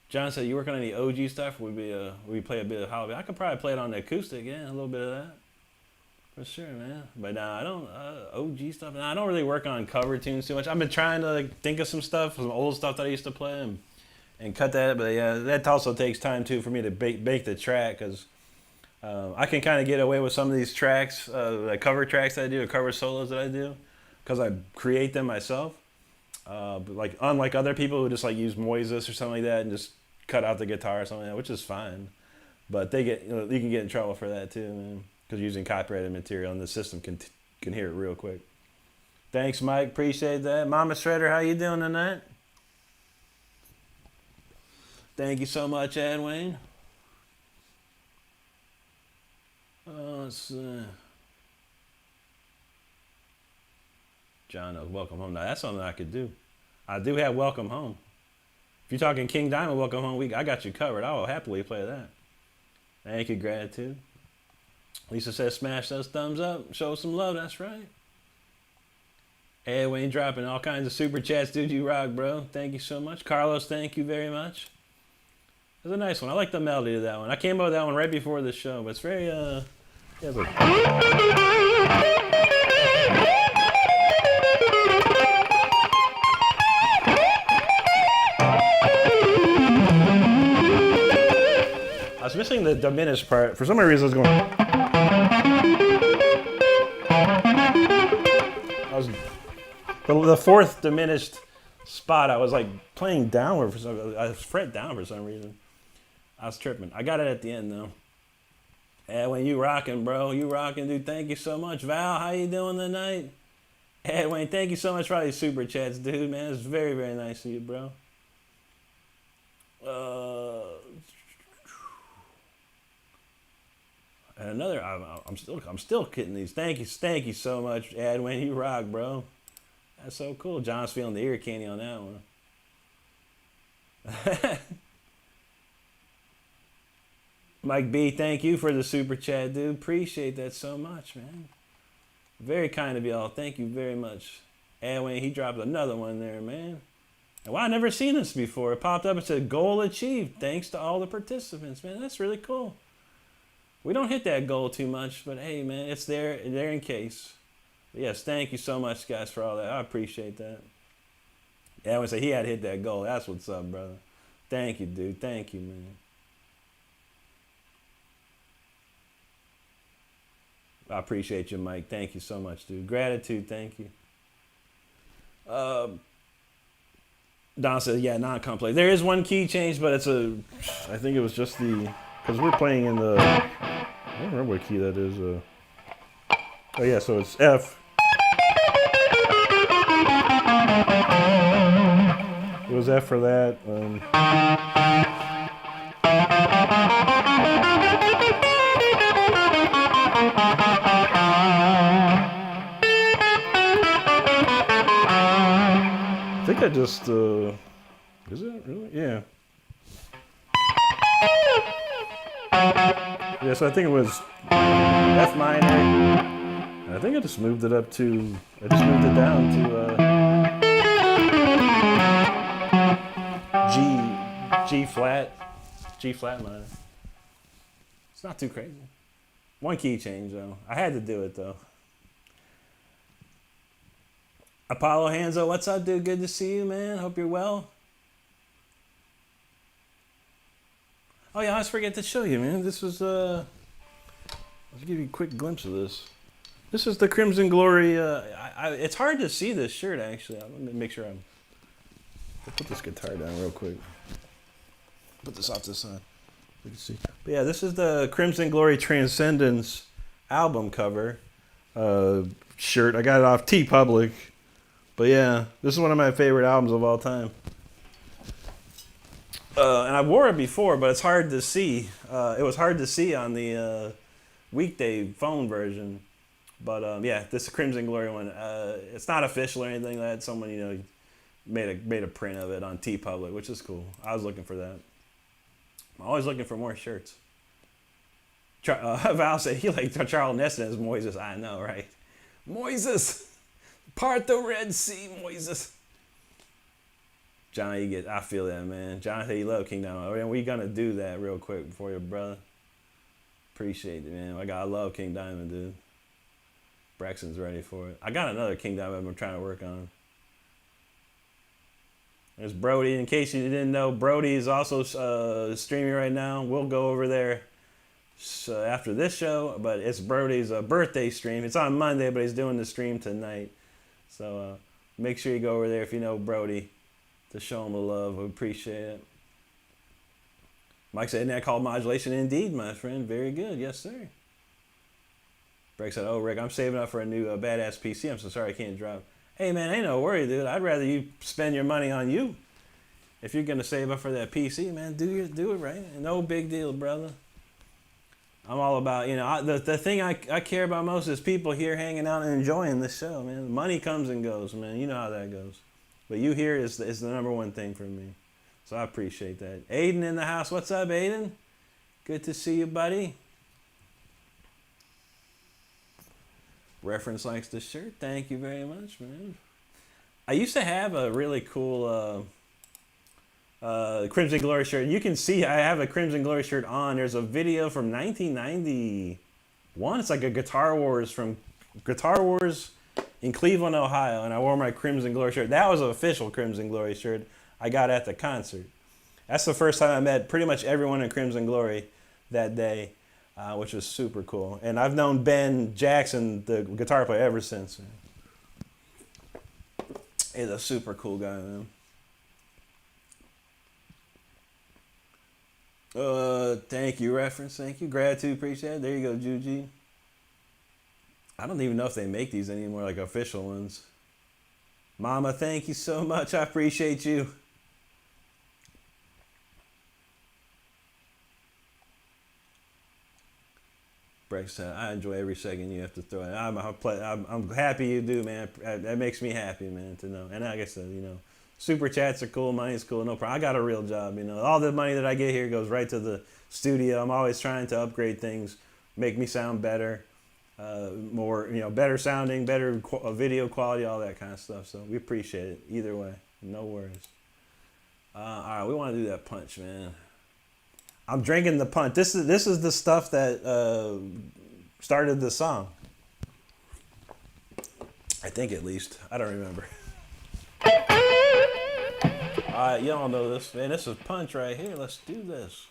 Speaker 1: John said, you working on any OG stuff? We play a bit of holiday. I could probably play it on the acoustic, yeah, a little bit of that. For sure, man. But I don't, OG stuff. I don't really work on cover tunes too much. I've been trying to think of some stuff, some old stuff that I used to play and cut that. But yeah, that also takes time too for me to bake the track, because I can kind of get away with some of these tracks, the cover tracks that I do, the cover solos that I do, because I create them myself. But like unlike other people who just like use Moises or something like that and just cut out the guitar or something like that, which is fine. But they get, you can get in trouble for that too, man. Because using copyrighted material and the system can hear it real quick. Thanks, Mike. Appreciate that. Mama Shredder, how you doing tonight? Thank you so much, Edwin. Let's see. John knows Welcome Home. Now, that's something I could do. I do have Welcome Home. If you're talking King Diamond Welcome Home, I got you covered. I will happily play that. Thank you, gratitude. Lisa says, smash those thumbs up. Show some love. That's right. Edwin dropping all kinds of super chats. Dude, you rock, bro. Thank you so much. Carlos, thank you very much. It was a nice one. I like the melody of that one. I came up with that one right before the show, but it's very, I was missing the diminished part. For some reason, I was going. The fourth diminished spot, I was like playing downward for some reason. I was fret down for some reason. I was tripping. I got it at the end though. Edwin, you rocking, bro. You rocking, dude. Thank you so much. Val, how you doing tonight? Edwin, thank you so much for all these super chats, dude, man. It's very, very nice of you, bro. And another, I'm still getting these. Thank you so much, Edwin. You rock, bro. That's so cool. John's feeling the ear candy on that one. Mike B, thank you for the super chat, dude. Appreciate that so much, man. Very kind of y'all. Thank you very much. Edwin, he dropped another one there, man. And wow, I never seen this before. It popped up. It said goal achieved. Thanks to all the participants, man. That's really cool. We don't hit that goal too much, but hey, man, it's there in case. But yes, thank you so much, guys, for all that. I appreciate that. Yeah, I would say he had hit that goal. That's what's up, brother. Thank you, dude. Thank you, man. I appreciate you, Mike. Thank you so much, dude. Gratitude, thank you. Don says, yeah, non-complex. There is one key change, but I think it was just because we're playing in the, I don't remember what key that is. Oh yeah, so it's F. It was F for that. I think I just, is it really? Yeah. Yeah, so I think it was F minor. And I think I just moved it up to, I just moved it down to G flat minor. It's not too crazy. One key change though. I had to do it though. Apollo Hanzo, what's up, dude? Good to see you, man. Hope you're well. Oh yeah, I always forget to show you, man. This was let's give you a quick glimpse of this. This is the Crimson Glory. It's hard to see this shirt actually. Let me make sure I'll put this guitar down real quick. Put this off to the side. You can see. But yeah, this is the Crimson Glory Transcendence album cover shirt. I got it off TeePublic. But yeah, this is one of my favorite albums of all time. And I wore it before, but it's hard to see. It was hard to see on the weekday phone version. But yeah, this Crimson Glory one, it's not official or anything like that. Someone, made a print of it on TeePublic, which is cool. I was looking for that. I'm always looking for more shirts. Val said he like Charles Neston as Moises. I know, right? Moises, part the Red Sea, Moises. John, I feel that, man. John said you love King Diamond. And we gonna do that real quick for you, brother. Appreciate it, man. I love King Diamond, dude. Braxton's ready for it. I got another King Diamond I'm trying to work on. There's Brody. In case you didn't know, Brody is also streaming right now. We'll go over there after this show, but it's Brody's birthday stream. It's on Monday, but he's doing the stream tonight. So make sure you go over there if you know Brody to show him the love. We appreciate it. Mike said, isn't that called modulation? Indeed, my friend. Very good. Yes, sir. Breck said, oh, Rick, I'm saving up for a new badass PC. I'm so sorry I can't drop. Hey, man, ain't no worry, dude. I'd rather you spend your money on you. If you're going to save up for that PC, man, do it right. No big deal, brother. I'm all about, the thing I care about most is people here hanging out and enjoying this show, man. Money comes and goes, man. You know how that goes. But you here is the number one thing for me. So I appreciate that. Aiden in the house. What's up, Aiden? Good to see you, buddy. Reference likes the shirt. Thank you very much, man. I used to have a really cool Crimson Glory shirt. You can see I have a Crimson Glory shirt on. There's a video from 1991. It's like a Guitar Wars in Cleveland, Ohio, and I wore my Crimson Glory shirt. That was an official Crimson Glory shirt I got at the concert. That's the first time I met pretty much everyone in Crimson Glory that day, which was super cool. And I've known Ben Jackson, the guitar player, ever since. He's a super cool guy, man. Thank you, reference. Thank you. Gratitude, appreciate it. There you go, Juji. I don't even know if they make these anymore, like official ones. Mama, thank you so much. I appreciate you. Breck said, I enjoy every second you have to throw in. I'm happy you do, man. That makes me happy, man, to know. And like I said, super chats are cool, money's cool, no problem. I got a real job, All the money that I get here goes right to the studio. I'm always trying to upgrade things, make me sound better, more, better sounding, better video quality, all that kind of stuff. So we appreciate it either way. No worries. All right, we want to do that punch, man. I'm drinking the punch. This is the stuff that started the song. I think, at least. I don't remember. All right, y'all know this, man. This is punch right here. Let's do this.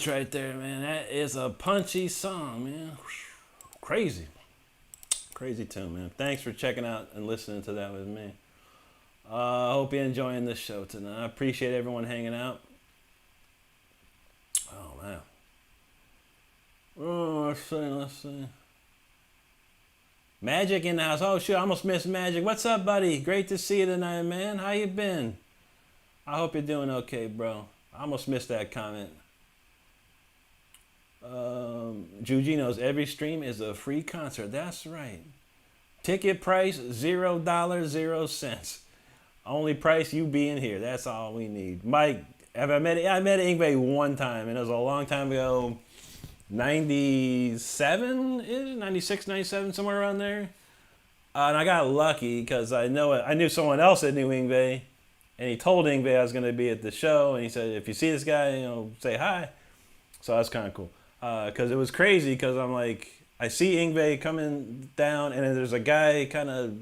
Speaker 1: punch right there, man. That is a punchy song, man. Crazy. Crazy tune, man. Thanks for checking out and listening to that with me. I hope you're enjoying this show tonight. I appreciate everyone hanging out. Oh, man. Oh, let's see. Magic in the house. Oh, shoot, I almost missed Magic. What's up, buddy? Great to see you tonight, man. How you been? I hope you're doing okay, bro. I almost missed that comment. Juji knows every stream is a free concert. That's right. Ticket price, $0, 0 cents. Only price you being here. That's all we need. Mike, I met Ingve one time, and it was a long time ago. 97 is 96, 97, somewhere around there. And I got lucky because I knew someone else that knew Ingve, and he told Ingve I was going to be at the show, and he said, if you see this guy, say hi. So that's kind of cool. Because it was crazy because I'm like, I see Ingve coming down, and then there's a guy kind of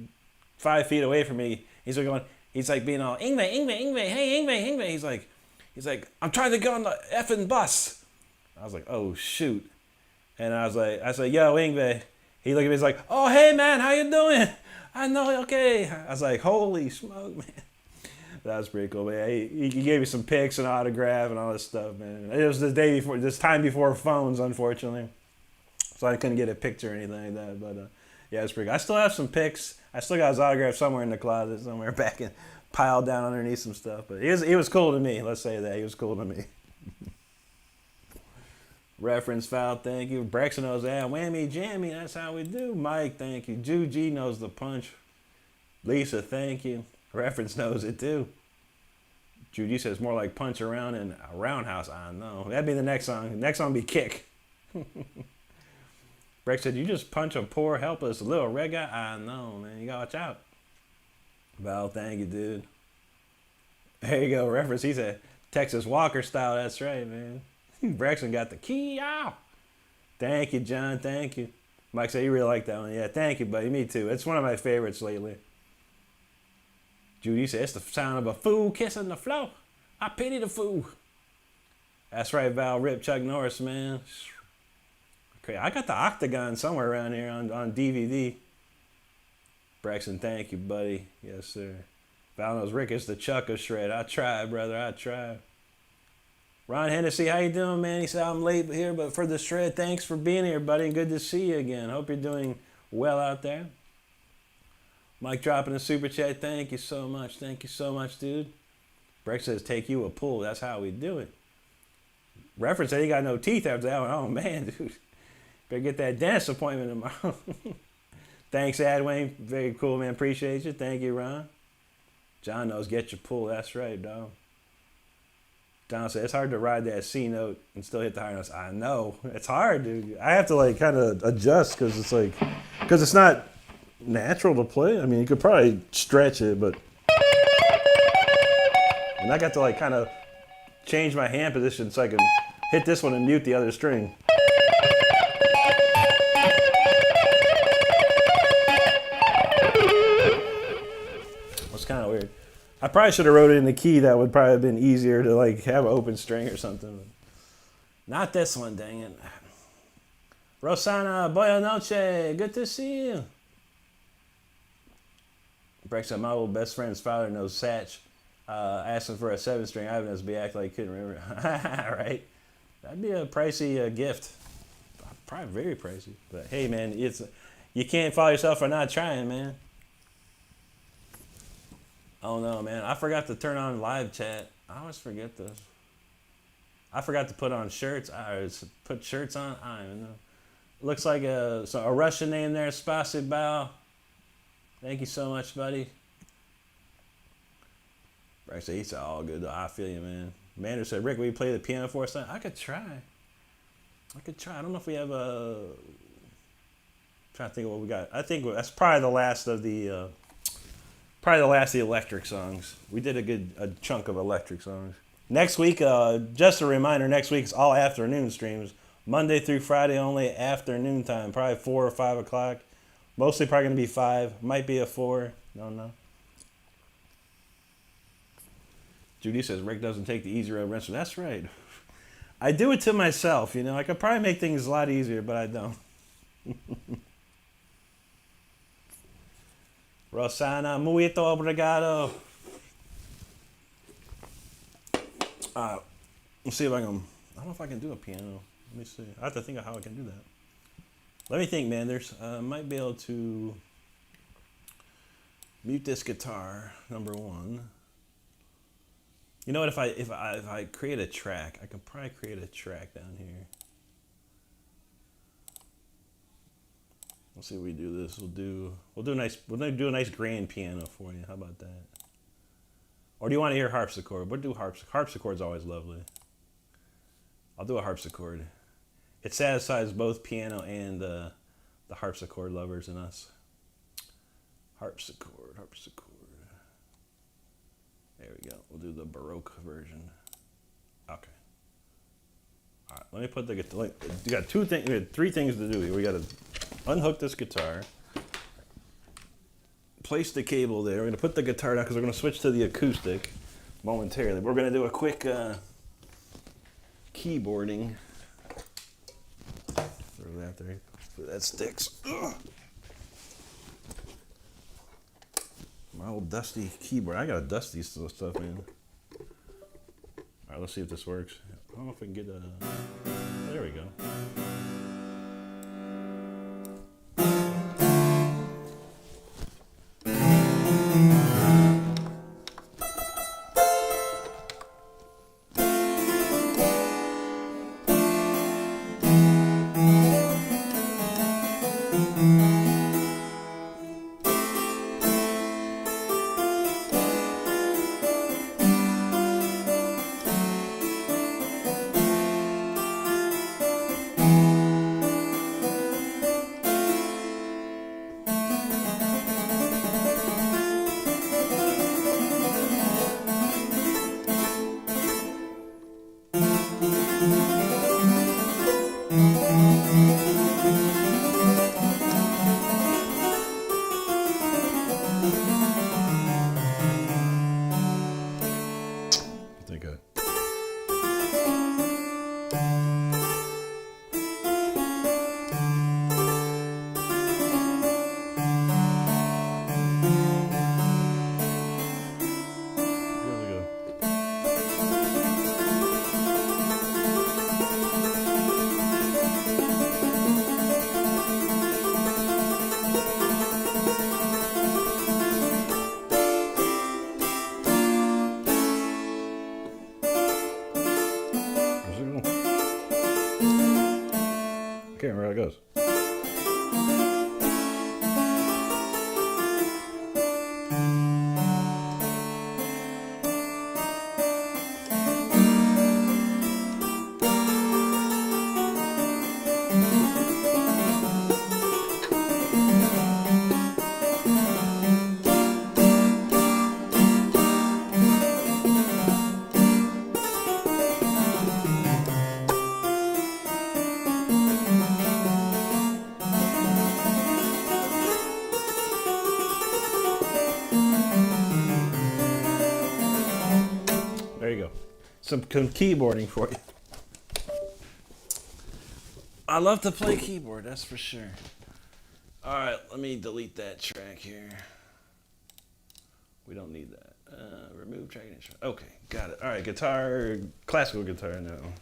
Speaker 1: 5 feet away from me. He's like being all, Ingve, hey, Ingve. He's like, I'm trying to get on the effing bus. I was like, oh, shoot. And I said, yo, Ingve. He looked at me, he's like, oh, hey, man, how you doing? I know, okay. I was like, holy smoke, man. That was pretty cool, man. He gave me some pics and autograph and all this stuff, man. It was this time before phones, unfortunately. So I couldn't get a picture or anything like that. But, yeah, it was pretty cool. I still have some pics. I still got his autograph somewhere in the closet, somewhere back and piled down underneath some stuff. But he was cool to me. Let's say that. He was cool to me. Reference foul, thank you. Braxton knows that. Whammy jammy, that's how we do. Mike, thank you. Juji knows the punch. Lisa, thank you. Reference knows it too. Juji says more like punch around and a roundhouse. I know. That'd be the next song. Next song be kick. Brex said, you just punch a poor, helpless little red guy? I know, man. You gotta watch out. Val, thank you, dude. There you go. Reference, he said, Texas Walker style. That's right, man. Braxton got the key out. Thank you, John. Thank you. Mike said you really like that one. Yeah, thank you, buddy. Me too. It's one of my favorites lately. Judy said it's the sound of a fool kissing the floor. I pity the fool. That's right, Val. Rip Chuck Norris, man. Okay, I got the Octagon somewhere around here on DVD. Braxton, thank you, buddy. Yes, sir. Val knows Rick is the Chuck of Shred. I try, brother. I try. Ron Hennessy, how you doing, man? He said, I'm late here, but for the shred, thanks for being here, buddy. Good to see you again. Hope you're doing well out there. Mike dropping a super chat. Thank you so much. Thank you so much, dude. Breck says, take you a pull. That's how we do it. Reference said he got no teeth after that one. Oh, man, dude. Better get that dentist appointment tomorrow. Thanks, Adwayne. Very cool, man. Appreciate you. Thank you, Ron. John knows get your pull. That's right, dog. Don said, it's hard to ride that C note and still hit the high notes. I know. It's hard, dude. I have to, like, kind of adjust because it's not natural to play. I mean, you could probably stretch it, but... And I got to, like, kind of change my hand position so I can hit this one and mute the other string. It's kind of weird. I probably should have wrote it in the key. That would probably have been easier to like have an open string or something. Not this one, dang it. Rosana, buena noche. Good to see you. Breaks up my old best friend's father knows Satch. Asking for a 7-string. I was be acting like he couldn't remember. Right? That'd be a pricey gift. Probably very pricey. But hey, man, you can't follow yourself for not trying, man. Oh no, man. I forgot to turn on live chat. I always forget this. I forgot to put on shirts. I put shirts on. I don't even know. Looks like a Russian name there. Spasibo. Thank you so much, buddy. Actually, he said all good though. I feel you, man. Mander said, Rick, will you play the piano for us? I could try. I don't know if we have a... trying to think of what we got. I think that's probably the last of the... Probably the last of the electric songs. We did a chunk of electric songs. Next week, just a reminder, next week is all afternoon streams. Monday through Friday only afternoon time. Probably 4 or 5 o'clock. Mostly probably going to be 5. Might be a 4. Don't know. Judy says, Rick doesn't take the easy road, Renstrom. That's right. I do it to myself, you know. I could probably make things a lot easier, but I don't. Rosana, muito obrigado. Let's see if I can. I don't know if I can do a piano. Let me see. I have to think of how I can do that. Let me think, man. There's might be able to mute this guitar. Number one. You know what? If I create a track, I can probably create a track down here. Let's see if we do this. We'll do a nice grand piano for you. How about that? Or do you want to hear harpsichord? We'll do harpsichord's always lovely. I'll do a harpsichord. It satisfies both piano and the harpsichord lovers in us. Harpsichord. There we go. We'll do the Baroque version. Okay. All right. Let me put the guitar. You got three things to do here. We got to unhook this guitar. Place the cable there. We're going to put the guitar down because we're going to switch to the acoustic momentarily. We're going to do a quick keyboarding. Throw that there. That sticks. Ugh. My old dusty keyboard. I got a dusty stuff, man. All right, let's see if this works. I don't know if we can get a... There we go. Where it goes. Some keyboarding for you. I love to play keyboard, that's for sure. All right, let me delete that track here. We don't need that. Remove track instrument. Okay, got it. All right, guitar, classical guitar now.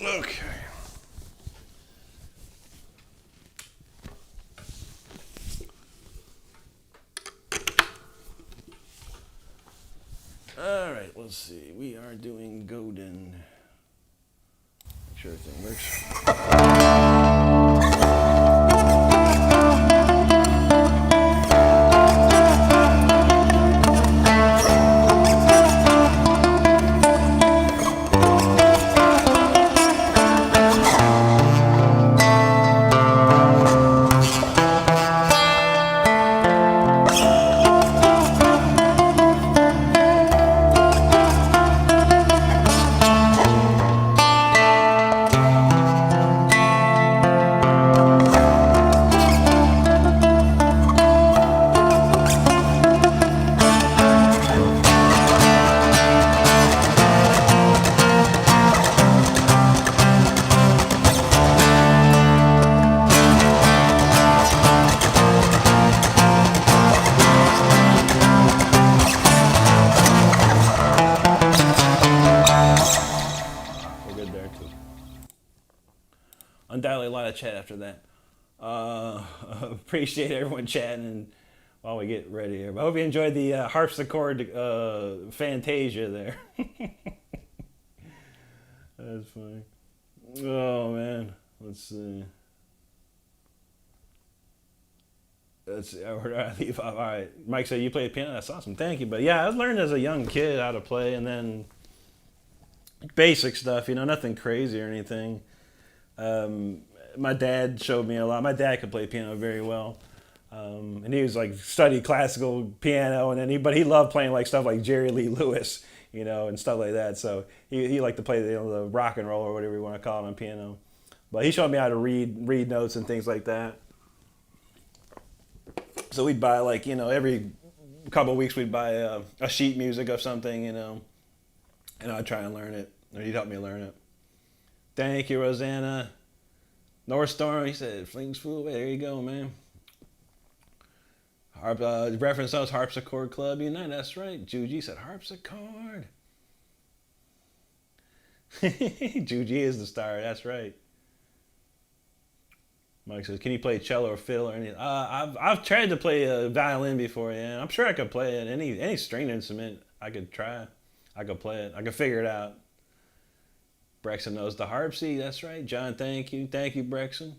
Speaker 1: Okay. All right, let's see. We are doing Godin. Make sure everything works. to chat after that. Appreciate everyone chatting while we get ready here. But I hope you enjoyed the harpsichord Fantasia there. That's funny. Oh man, let's see. Where do I leave off? All right, Mike said you play the piano. That's awesome. Thank you. But yeah, I learned as a young kid how to play, and then basic stuff. Nothing crazy or anything. My dad showed me a lot. My dad could play piano very well, and he was like studied classical piano, and then but he loved playing like stuff like Jerry Lee Lewis, and stuff like that. So he liked to play the rock and roll or whatever you want to call it on piano. But he showed me how to read notes and things like that. So we'd buy every couple of weeks we'd buy a sheet music of something, and I'd try and learn it, or he'd help me learn it. Thank you, Rosanna. North Storm, he said, flings food away. There you go, man. Reference those Harpsichord Club Unite. That's right. Juji said harpsichord. Juji is the star. That's right. Mike says, can you play cello or fiddle or anything? I've tried to play a violin before, yeah. I'm sure I could play it. Any stringed instrument, I could try. I could play it. I could figure it out. Brexon knows the harpsy. That's right. John, thank you. Thank you, Brexon.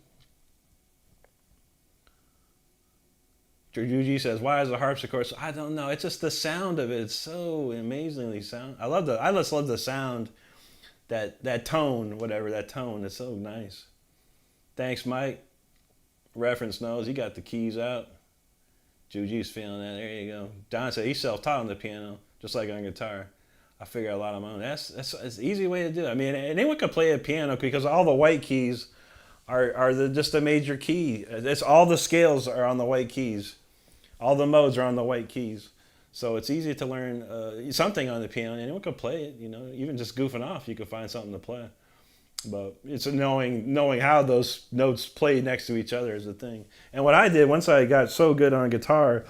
Speaker 1: Juji says, why is the harpsichord so... I don't know. It's just the sound of it. It's so amazingly sound. I just love the sound, that tone, whatever, that tone. It's so nice. Thanks, Mike. Reference knows he got the keys out. Juji's feeling that. There you go. Don said he's self-taught on the piano, just like on guitar. I figure out a lot on my own. That's an easy way to do it. I mean, anyone can play a piano because all the white keys are just the major key. It's all the scales are on the white keys. All the modes are on the white keys. So it's easy to learn something on the piano. Anyone can play it. Even just goofing off, you can find something to play. But it's knowing how those notes play next to each other is the thing. And what I did once I got so good on guitar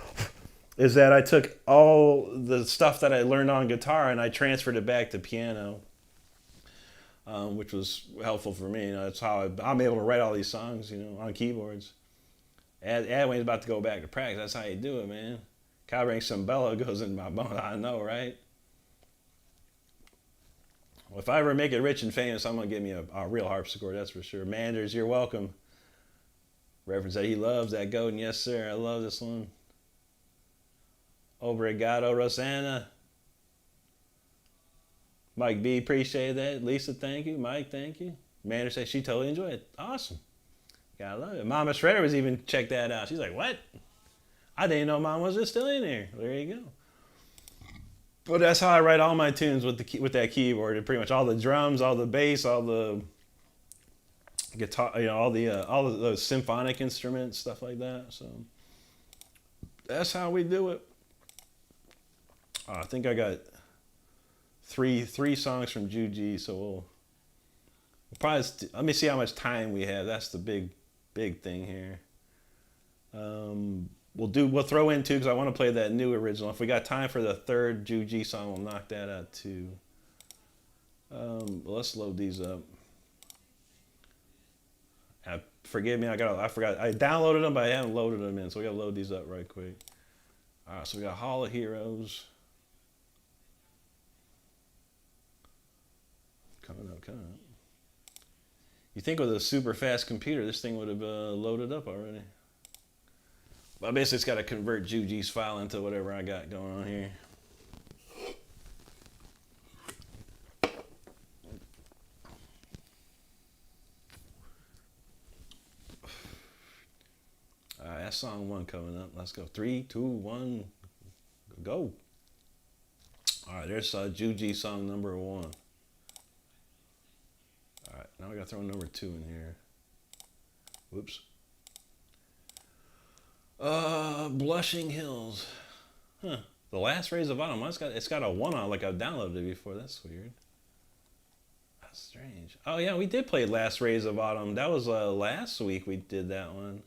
Speaker 1: is that I took all the stuff that I learned on guitar and I transferred it back to piano, which was helpful for me. That's how I'm able to write all these songs, on keyboards. Adwayne's about to go back to practice. That's how you do it, man. Cowring Cimbella goes in my bone. I know, right? Well, if I ever make it rich and famous, I'm going to get me a real harpsichord, that's for sure. Manders, you're welcome. Reference that he loves that goat, and yes, sir, I love this one. Obrigado, Rosanna. Mike B, appreciate that. Lisa, thank you. Mike, thank you. Manders says she totally enjoyed it. Awesome. Gotta love it. Mama Shredder was even checked that out. She's like, what? I didn't know Mom was still in here. There you go. But that's how I write all my tunes with that keyboard. And pretty much all the drums, all the bass, all the guitar, all of those symphonic instruments, stuff like that. So that's how we do it. I think I got three songs from Juji, so we'll probably let me see how much time we have. That's the big thing here. We'll throw in two because I want to play that new original. If we got time for the third Juji song, we'll knock that out too. Let's load these up. Forgive me, I forgot. I downloaded them, but I haven't loaded them in, so we gotta load these up right quick. All right, so we got Hall of Heroes. Coming up. You think with a super fast computer, this thing would have loaded up already. But basically, it's got to convert Juji's file into whatever I got going on here. All right, that's song one coming up. Let's go. 3, 2, 1, go. All right, there's Juji song number 1. All right, now we got to throw number 2 in here. Whoops. Blushing Hills. Huh. The Last Rays of Autumn. It's got a 1 on, like I've downloaded it before. That's weird. That's strange. Oh yeah, we did play Last Rays of Autumn. That was last week we did that one.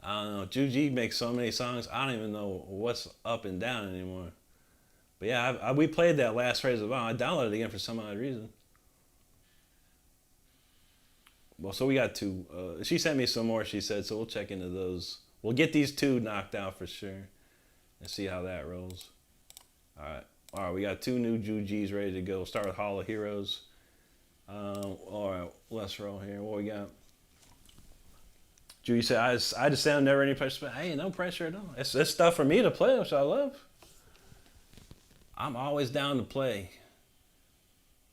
Speaker 1: I don't know. Juji makes so many songs. I don't even know what's up and down anymore. But yeah, we played that Last Rays of Autumn. I downloaded it again for some odd reason. Well, so we got two. She sent me some more. She said so. We'll check into those. We'll get these two knocked out for sure, and see how that rolls. All right. All right. We got two new Jujis ready to go. We'll start with Hall of Heroes. All right. Let's roll here. What we got? Judy said, I just sound never any pressure. But hey, no pressure at all. It's stuff for me to play, which I love. I'm always down to play.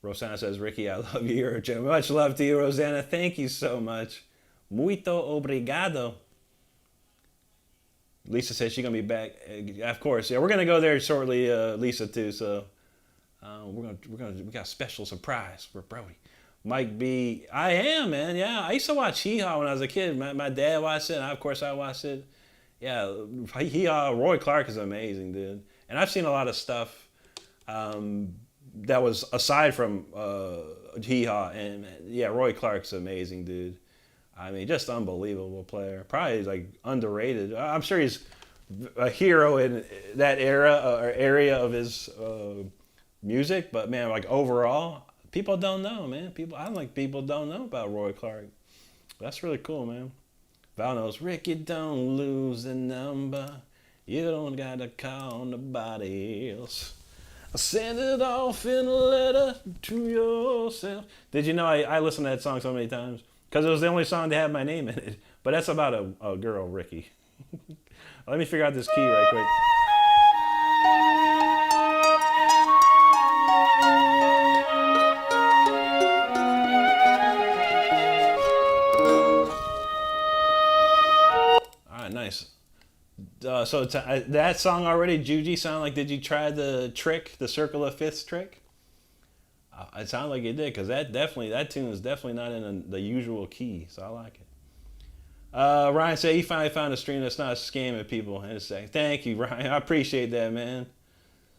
Speaker 1: Rosanna says, Ricky, I love you. Much love to you, Rosanna. Thank you so much. Muito obrigado. Lisa says she's going to be back. Of course. Yeah, we're going to go there shortly, Lisa, too. So we got a special surprise for Brody. Mike B. I am, man. Yeah, I used to watch Hee Haw when I was a kid. My dad watched it, and of course I watched it. Yeah, Hee Haw, Roy Clark is amazing, dude. And I've seen a lot of stuff that was aside from Hee Haw. And yeah, Roy Clark's amazing, dude. I mean, just unbelievable player. Probably like underrated. I'm sure he's a hero in that era or area of his music. But man, like overall, people don't know, man. I don't like people don't know about Roy Clark. That's really cool, man. Val knows, Ricky, don't lose the number. You don't gotta call nobody else. I send it off in a letter to yourself. Did you know I listened to that song so many times? Because it was the only song that had my name in it. But that's about a girl, Ricky. Let me figure out this key right quick. All right, nice. So that song already, Juji, sound like, did you try the trick, the circle of fifths trick? It sounded like it did, because that tune is definitely not in the usual key, so I like it. Ryan said he finally found a stream that's not scamming people. And say, thank you, Ryan. I appreciate that, man.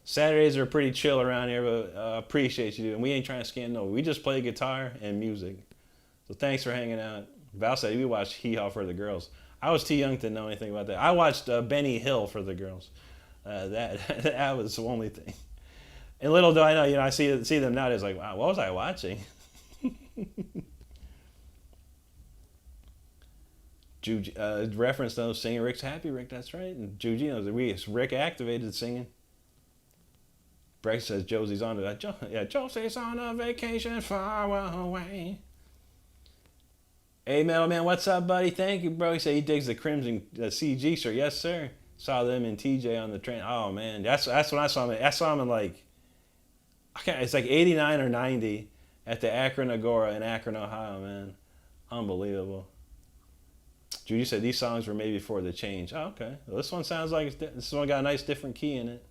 Speaker 1: Saturdays are pretty chill around here, but I appreciate you, dude. And we ain't trying to scam no. We just play guitar and music. So thanks for hanging out. Val said we watched Hee Haw for the girls. I was too young to know anything about that. I watched Benny Hill for the girls. That was the only thing. And little do I know, I see them nowadays like, wow, what was I watching? Reference those singing Rick's Happy Rick, that's right. And Juji knows Rick activated singing. Breck says Josie's on it. Yeah, Josie's on a vacation far away. Hey, Metal Man, what's up, buddy? Thank you, bro. He said he digs the Crimson CG shirt. Yes, sir. Saw them in TJ on the train. Oh, man. That's when I saw him. I saw him in like, it's like 89 or 90 at the Akron Agora in Akron, Ohio, man. Unbelievable. Judy said these songs were made before the change. Oh, okay. Well, this one sounds like this one got a nice different key in it.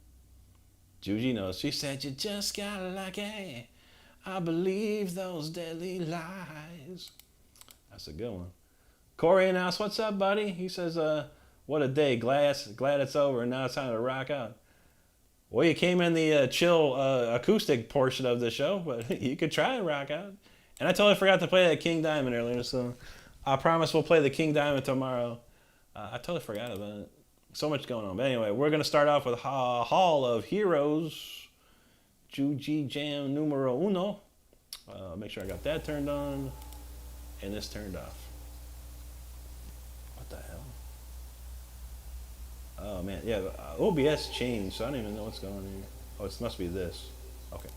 Speaker 1: Judy knows. She said, you just got lucky. I believe those deadly lies. That's a good one. Corey announced, what's up, buddy? He says, what a day. Glad it's over, and now it's time to rock out. Well, you came in the chill acoustic portion of the show, but you could try and rock out. And I totally forgot to play that King Diamond earlier, so I promise we'll play the King Diamond tomorrow. I totally forgot about it. So much going on. But anyway, we're going to start off with Hall of Heroes. Juji Jam numero uno. Make sure I got that turned on. And this turned off. What the hell? Oh, man. Yeah, OBS changed, so I don't even know what's going on here. Oh, it must be this. Okay.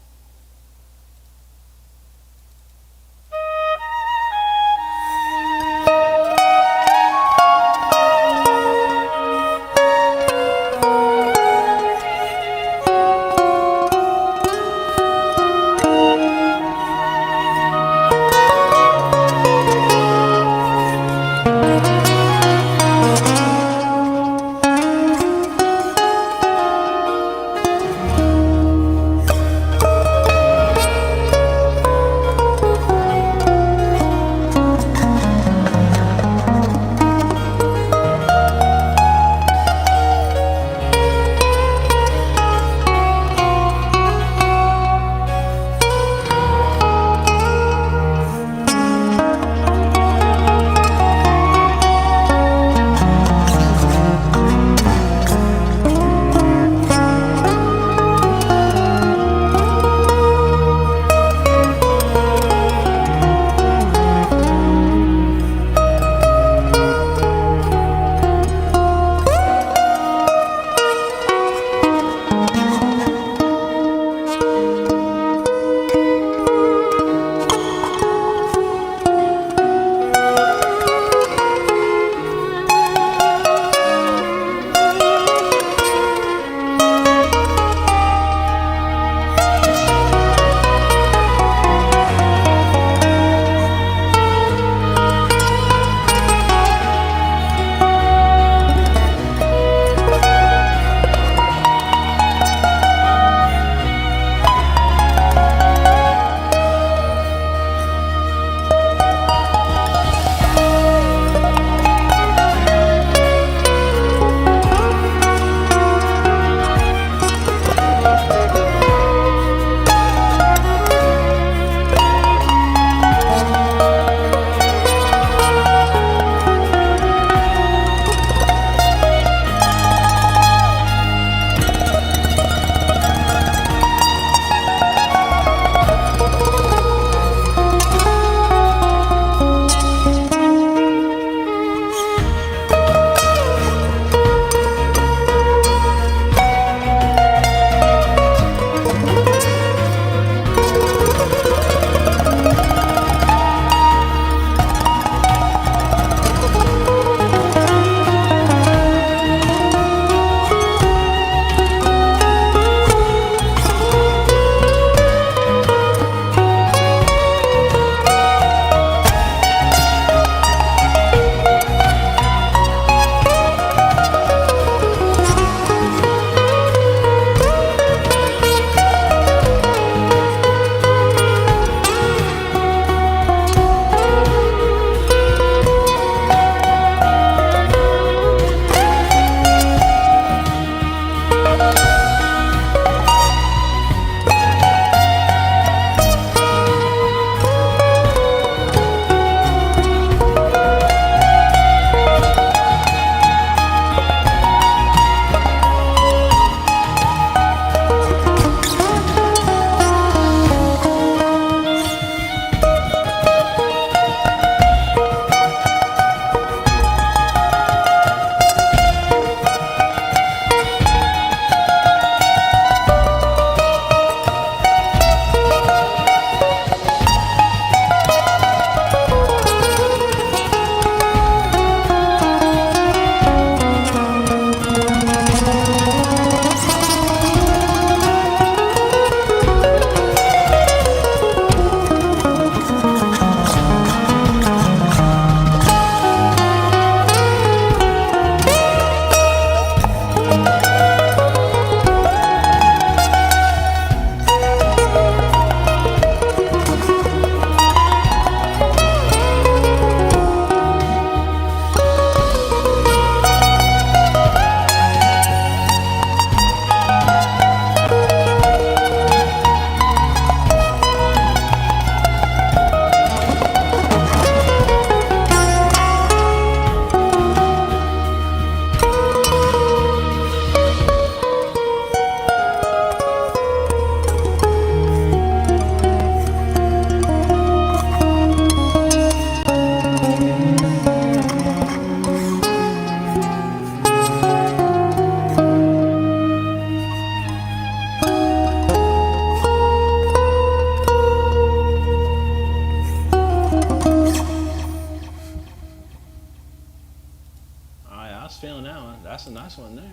Speaker 1: was feeling that one. That's a nice one there.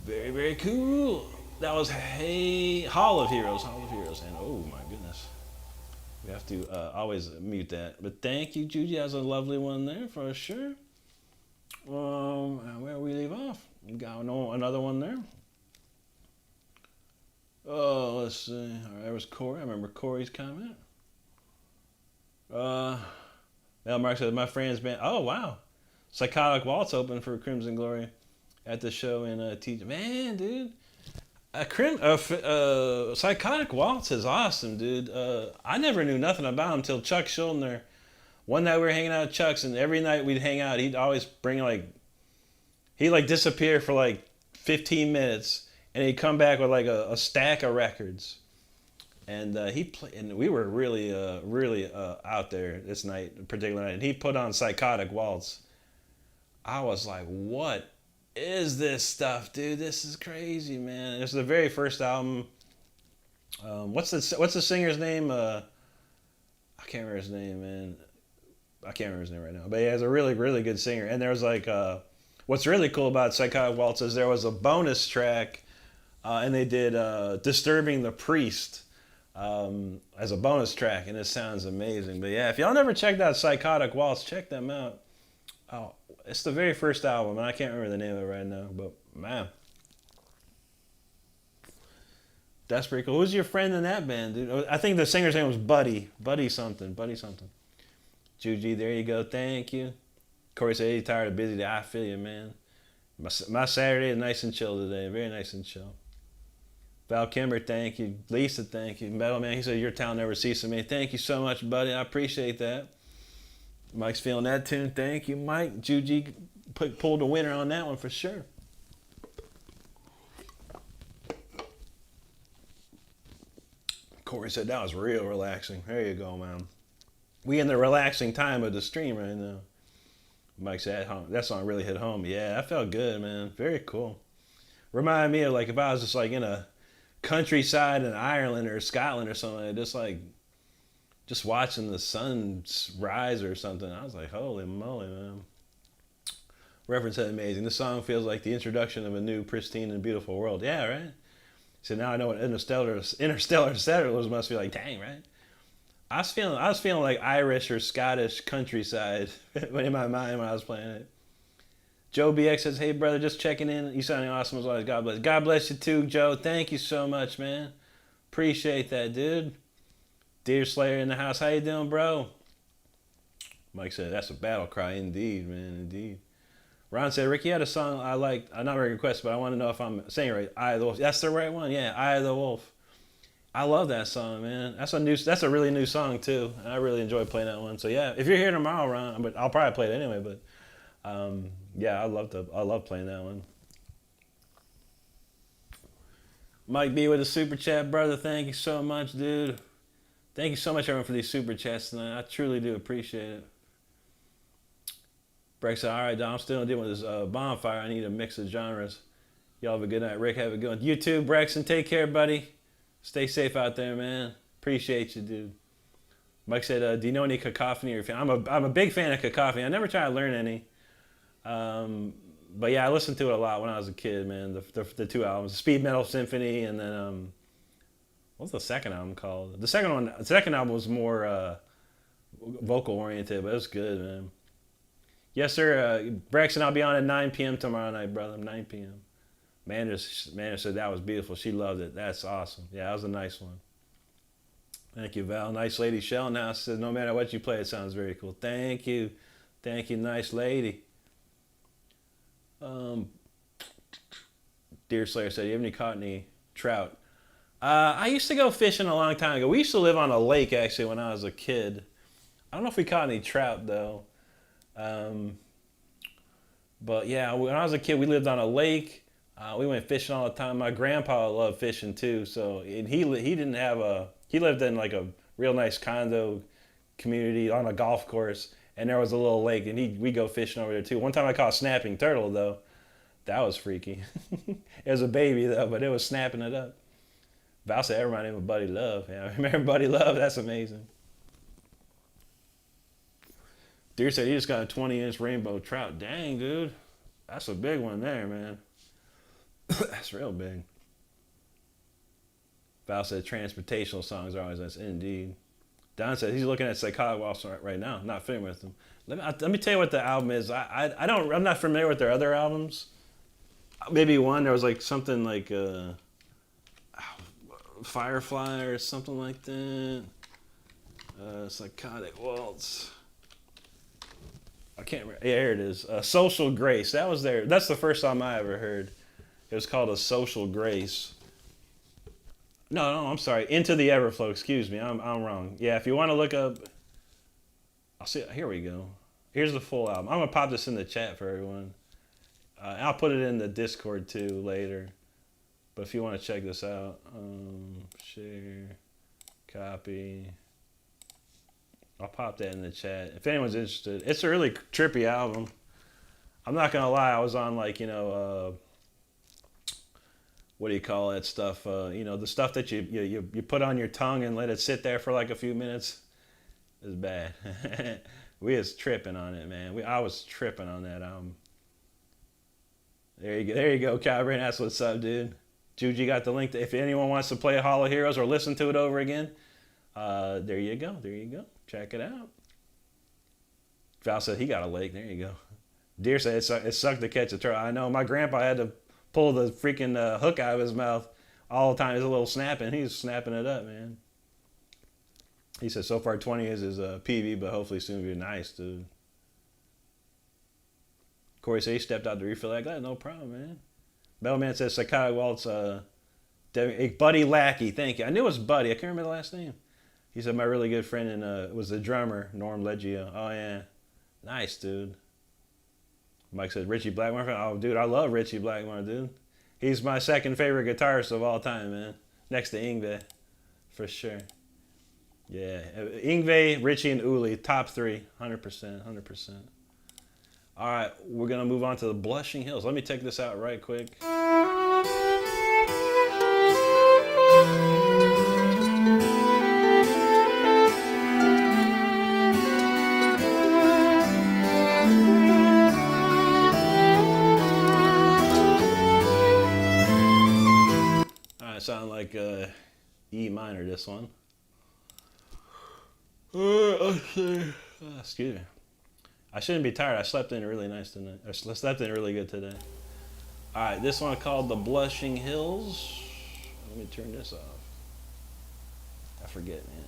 Speaker 1: Very, very cool. That was Hey Hall of Heroes, Hall of Heroes, and oh my goodness, we have to always mute that. But thank you, Juji. That's a lovely one there for sure. And where we leave off, we got another one there. Oh, let's see. All right, there was Corey. I remember Corey's comment. Mel Mark said, my friend's band. Oh, wow. Psychotic Waltz open for Crimson Glory at the show in Teach. Man, dude. Psychotic Waltz is awesome, dude. I never knew nothing about him until Chuck Schuldner. One night we were hanging out at Chuck's, and every night we'd hang out, he'd always bring he'd disappear for 15 minutes, and he'd come back with a stack of records. And and we were really out there this night, particular night. And he put on Psychotic Waltz. I was like, "What is this stuff, dude? This is crazy, man!" It's the very first album. What's the singer's name? I can't remember his name, man. I can't remember his name right now. But yeah, he's a really, really good singer. And there was what's really cool about Psychotic Waltz is there was a bonus track, and they did "Disturbing the Priest." As a bonus track, and it sounds amazing. But yeah, if y'all never checked out Psychotic Waltz, check them out. Oh, it's the very first album, and I can't remember the name of it right now, but man, that's pretty cool. Who's your friend in that band, dude? I think the singer's name was Buddy something. Juji, there you go, thank you. Corey said he's tired of busy day. I feel you, man. My Saturday is nice and chill today, very nice and chill. Val Kimber, thank you. Lisa, thank you. Metal Man, he said, your talent never ceases me. Thank you so much, buddy. I appreciate that. Mike's feeling that tune. Thank you, Mike. Juji pulled the winner on that one for sure. Corey said, that was real relaxing. There you go, man. We in the relaxing time of the stream right now. Mike said, that song really hit home. Yeah, that felt good, man. Very cool. Reminded me of if I was just in a countryside in Ireland or Scotland or something, just watching the sun rise or something. I was like, holy moly, man. Reference said amazing. This song feels like the introduction of a new, pristine, and beautiful world. Yeah, right? So now I know what interstellar settlers must be like. Dang, right? I was feeling like Irish or Scottish countryside in my mind when I was playing it. Joe BX says, hey, brother, just checking in. You sounding awesome as always. God bless. God bless you too, Joe. Thank you so much, man. Appreciate that, dude. Deer Slayer in the house. How you doing, bro? Mike said, that's a battle cry. Indeed, man, indeed. Ron said, Rick, you had a song I liked. I'm not very request, but I want to know if I'm saying it right. Eye of the Wolf. That's the right one? Yeah, Eye of the Wolf. I love that song, man. That's a really new song, too. And I really enjoy playing that one. So, yeah, if you're here tomorrow, Ron, but I'll probably play it anyway, but... yeah, I love playing that one. Mike B with a super chat, brother. Thank you so much, dude. Thank you so much, everyone, for these super chats tonight. I truly do appreciate it. Breck said, all right, Dom, I'm still dealing with this bonfire. I need a mix of genres. Y'all have a good night. Rick, have a good one. You too, Braxton. Take care, buddy. Stay safe out there, man. Appreciate you, dude. Mike said, do you know any Cacophony? I'm a big fan of Cacophony. I never tried to learn any. But yeah, I listened to it a lot when I was a kid, man. The two albums, the Speed Metal Symphony, and then what was the second album called? The second album was more vocal oriented, but it was good, man. Yes, sir. Braxton, I'll be on at 9 p.m. tomorrow night, brother. 9 p.m. Amanda said that was beautiful. She loved it. That's awesome. Yeah, that was a nice one. Thank you, Val. Nice lady. Shell now says, no matter what you play, it sounds very cool. Thank you. Thank you, nice lady. Deer Slayer said, you haven't caught any trout? I used to go fishing a long time ago. We used to live on a lake, actually, when I was a kid. I don't know if we caught any trout, though. But yeah, when I was a kid, we lived on a lake. We went fishing all the time. My grandpa loved fishing, too. So he lived in a real nice condo community on a golf course. And there was a little lake, and we go fishing over there, too. One time I caught a snapping turtle, though. That was freaky. It was a baby, though, but it was snapping it up. Val said, that reminded him of Buddy Love. Yeah, I remember Buddy Love? That's amazing. Deer said he just got a 20-inch rainbow trout. Dang, dude. That's a big one there, man. That's real big. Val said transportational songs are always nice. Indeed. Don said he's looking at Psychotic Waltz right now. Not familiar with them. Let me tell you what the album is. I'm not familiar with their other albums. Maybe one there was like something like Firefly or something like that. Psychotic Waltz. I can't remember. Yeah, here it is. Social Grace. That was there. That's the first song I ever heard. It was called A Social Grace. No, I'm sorry. Into the Everflow. Excuse me. I'm wrong. Yeah, if you want to look up, I'll see. Here we go. Here's the full album. I'm gonna pop this in the chat for everyone. I'll put it in the Discord too later. But if you want to check this out, share, copy. I'll pop that in the chat. If anyone's interested, it's a really trippy album. I'm not gonna lie. I was on like what do you call that stuff? The stuff that you put on your tongue and let it sit there for like a few minutes. It's bad. We was tripping on it, man. I was tripping on that album. There you go, Calvin. That's what's up, dude. Juji got the link. If anyone wants to play Hall of Heroes or listen to it over again, there you go. Check it out. Val said he got a lake. There you go. Deer said it sucked to catch a turtle. I know. My grandpa had to pull the freaking hook out of his mouth all the time. He's a little snapping. He's snapping it up, man. He said so far 20 is his PV, but hopefully soon be nice, dude. Corey said he stepped out to refill that glass. No problem, man. Bellman says Psychotic Waltz. Buddy Lackey. Thank you. I knew it was Buddy. I can't remember the last name. He said my really good friend and was the drummer, Norm Leggio. Oh, yeah. Nice, dude. Mike said Richie Blackmore. Oh, dude, I love Richie Blackmore, dude. He's my second favorite guitarist of all time, man. Next to Yngwie, for sure. Yeah, Yngwie, Richie, and Uli, top three, 100%. All right, we're going to move on to the Blushing Hills. Let me take this out right quick. Sound like E minor, this one. Excuse me. I shouldn't be tired. I slept in really nice tonight. I slept in really good today. All right, this one called The Blushing Hills. Let me turn this off. I forget, man.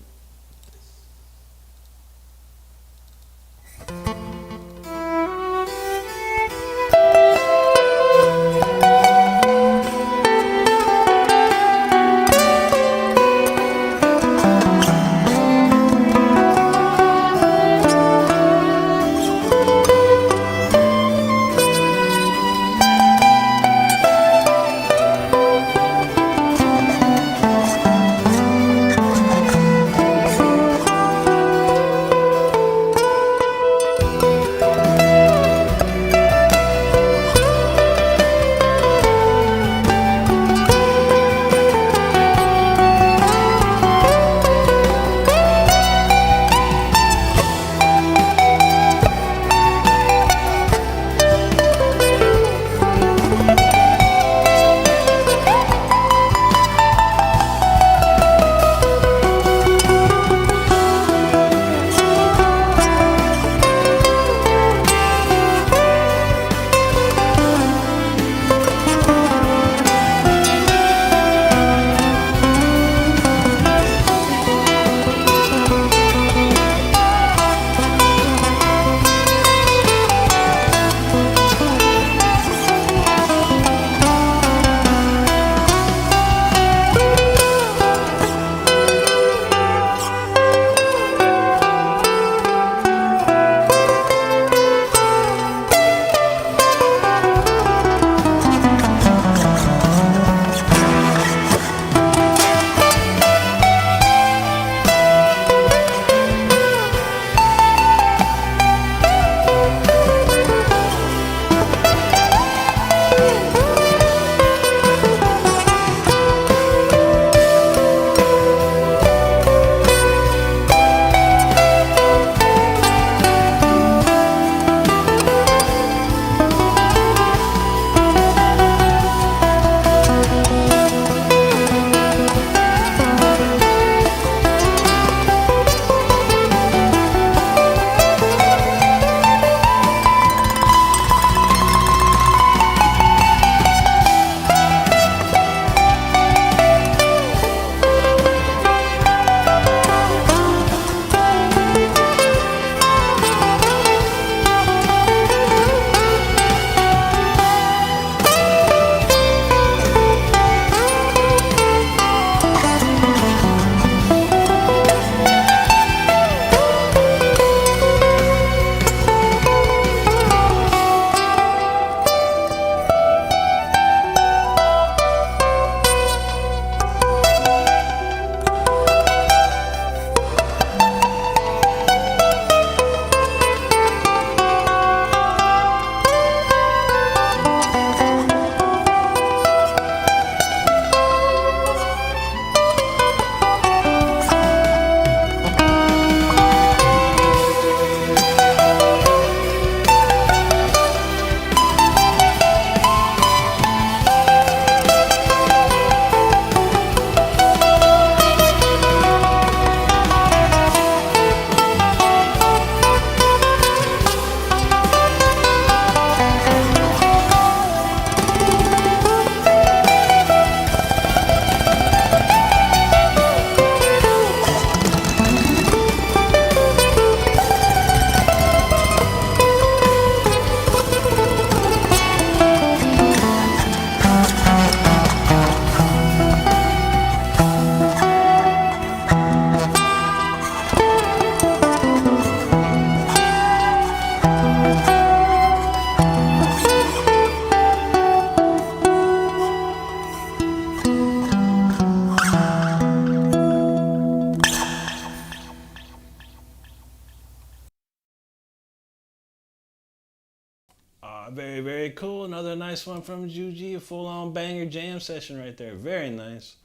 Speaker 1: Very, very cool. Another nice one from Juji. A full-on banger jam session right there. Very nice.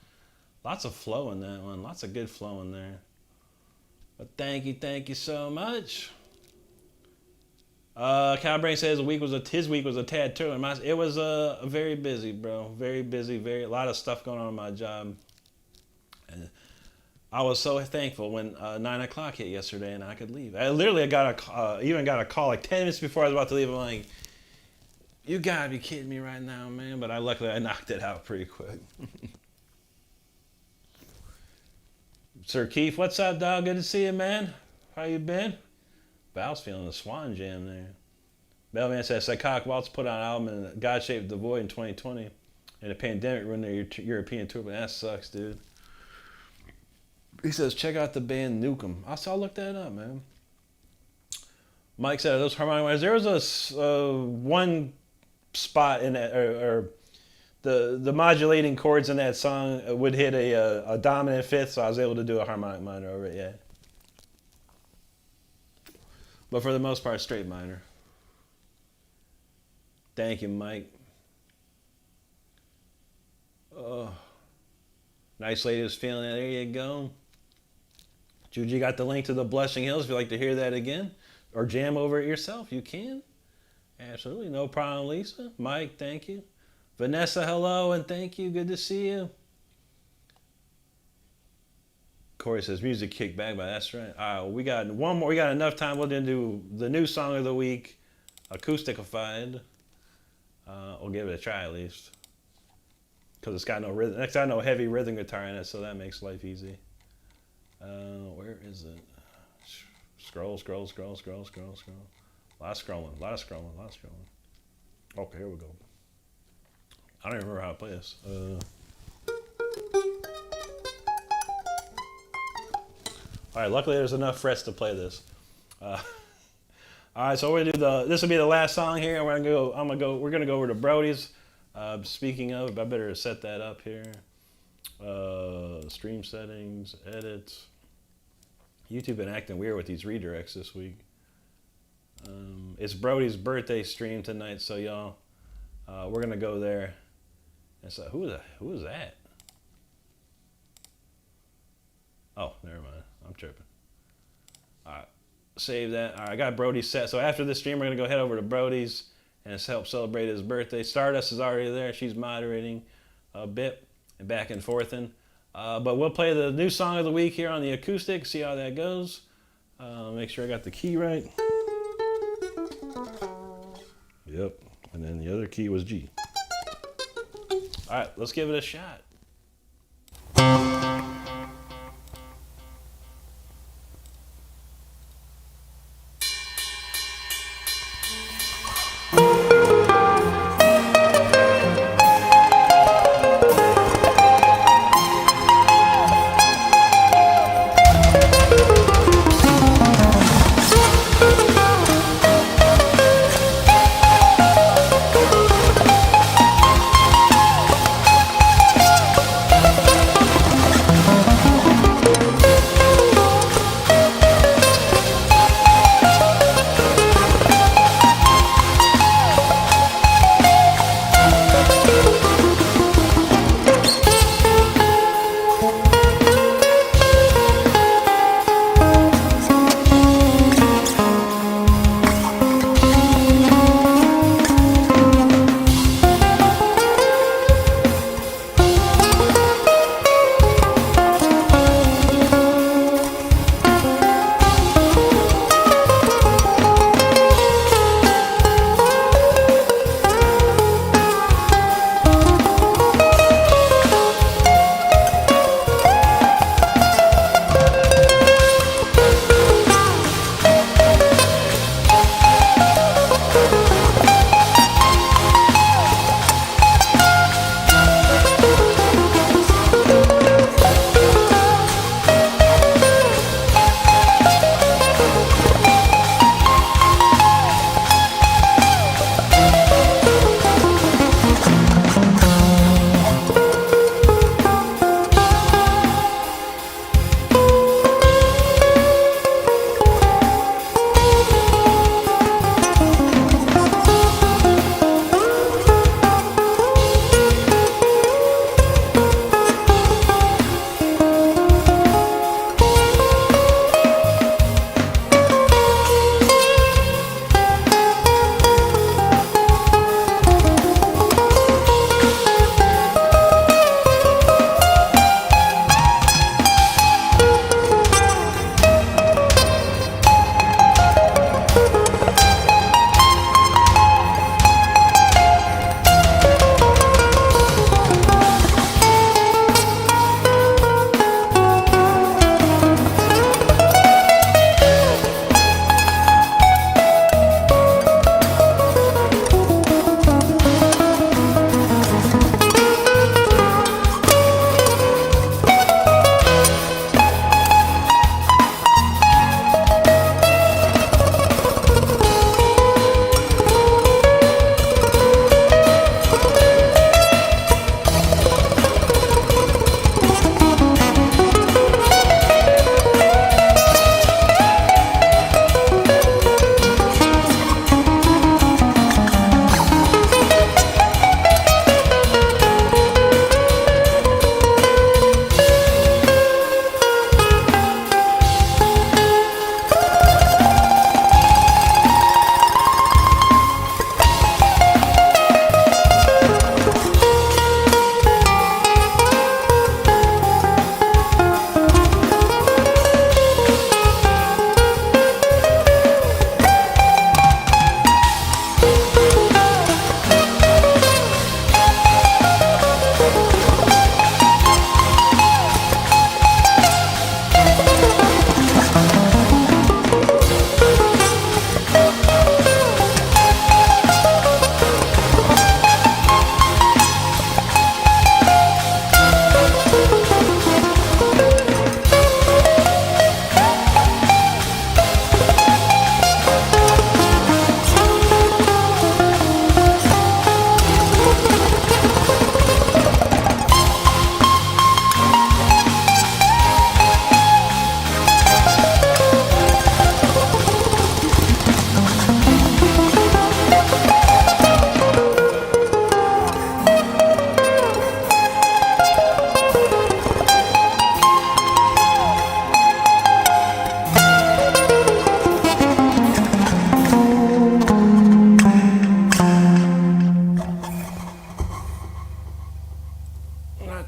Speaker 1: Lots of flow in that one. Lots of good flow in there. But thank you so much. Cowbrain says his week was a tad turbulent. It was very busy, bro. Very busy. A lot of stuff going on in my job. And I was so thankful when 9 o'clock hit yesterday and I could leave. I got a call like 10 minutes before I was about to leave. I'm like, you gotta be kidding me right now, man. But luckily I knocked it out pretty quick. Sir Keith, what's up, dog? Good to see you, man. How you been? Val's feeling the Swan Jam there. Bellman says Psychotic Waltz put out an album in God Shaped the Void in 2020, and the pandemic ruined their European tour. But that sucks, dude. He says check out the band Nukem. I'll look that up, man. Mike said those harmonic lines. There was a one spot in that, or the modulating chords in that song would hit a dominant fifth, so I was able to do a harmonic minor over it. Yeah. But for the most part, straight minor. Thank you, Mike. Oh, nice lady was feeling that. There you go. Juji got the link to the Blushing Hills. If you'd like to hear that again or jam over it yourself, you can. Absolutely. No problem, Lisa. Mike, thank you. Vanessa, hello, and thank you. Good to see you. Corey says music kicked back by. That's right. All right, we got one more. We got enough time. We'll do the new song of the week, acousticified. We'll give it a try at least, because it's got no rhythm. Next, I know heavy rhythm guitar in it, so that makes life easy. Where is it? Scroll. A lot of scrolling. Okay, here we go. I don't even remember how to play this. All right, luckily there's enough frets to play this. All right, so we're gonna do this will be the last song here. We're gonna go over to Brody's. Speaking of, I better set that up here. Stream settings, edits. YouTube been acting weird with these redirects this week. It's Brody's birthday stream tonight, so y'all, we're gonna go there. And so who is that? Oh, never mind. I'm tripping. All right, save that. All right, I got Brody's set. So after this stream, we're gonna go head over to Brody's and help celebrate his birthday. Stardust is already there. She's moderating a bit and back and forthing. But we'll play the new song of the week here on the acoustic. See how that goes. Make sure I got the key right. Yep. And then the other key was G. All right, let's give it a shot.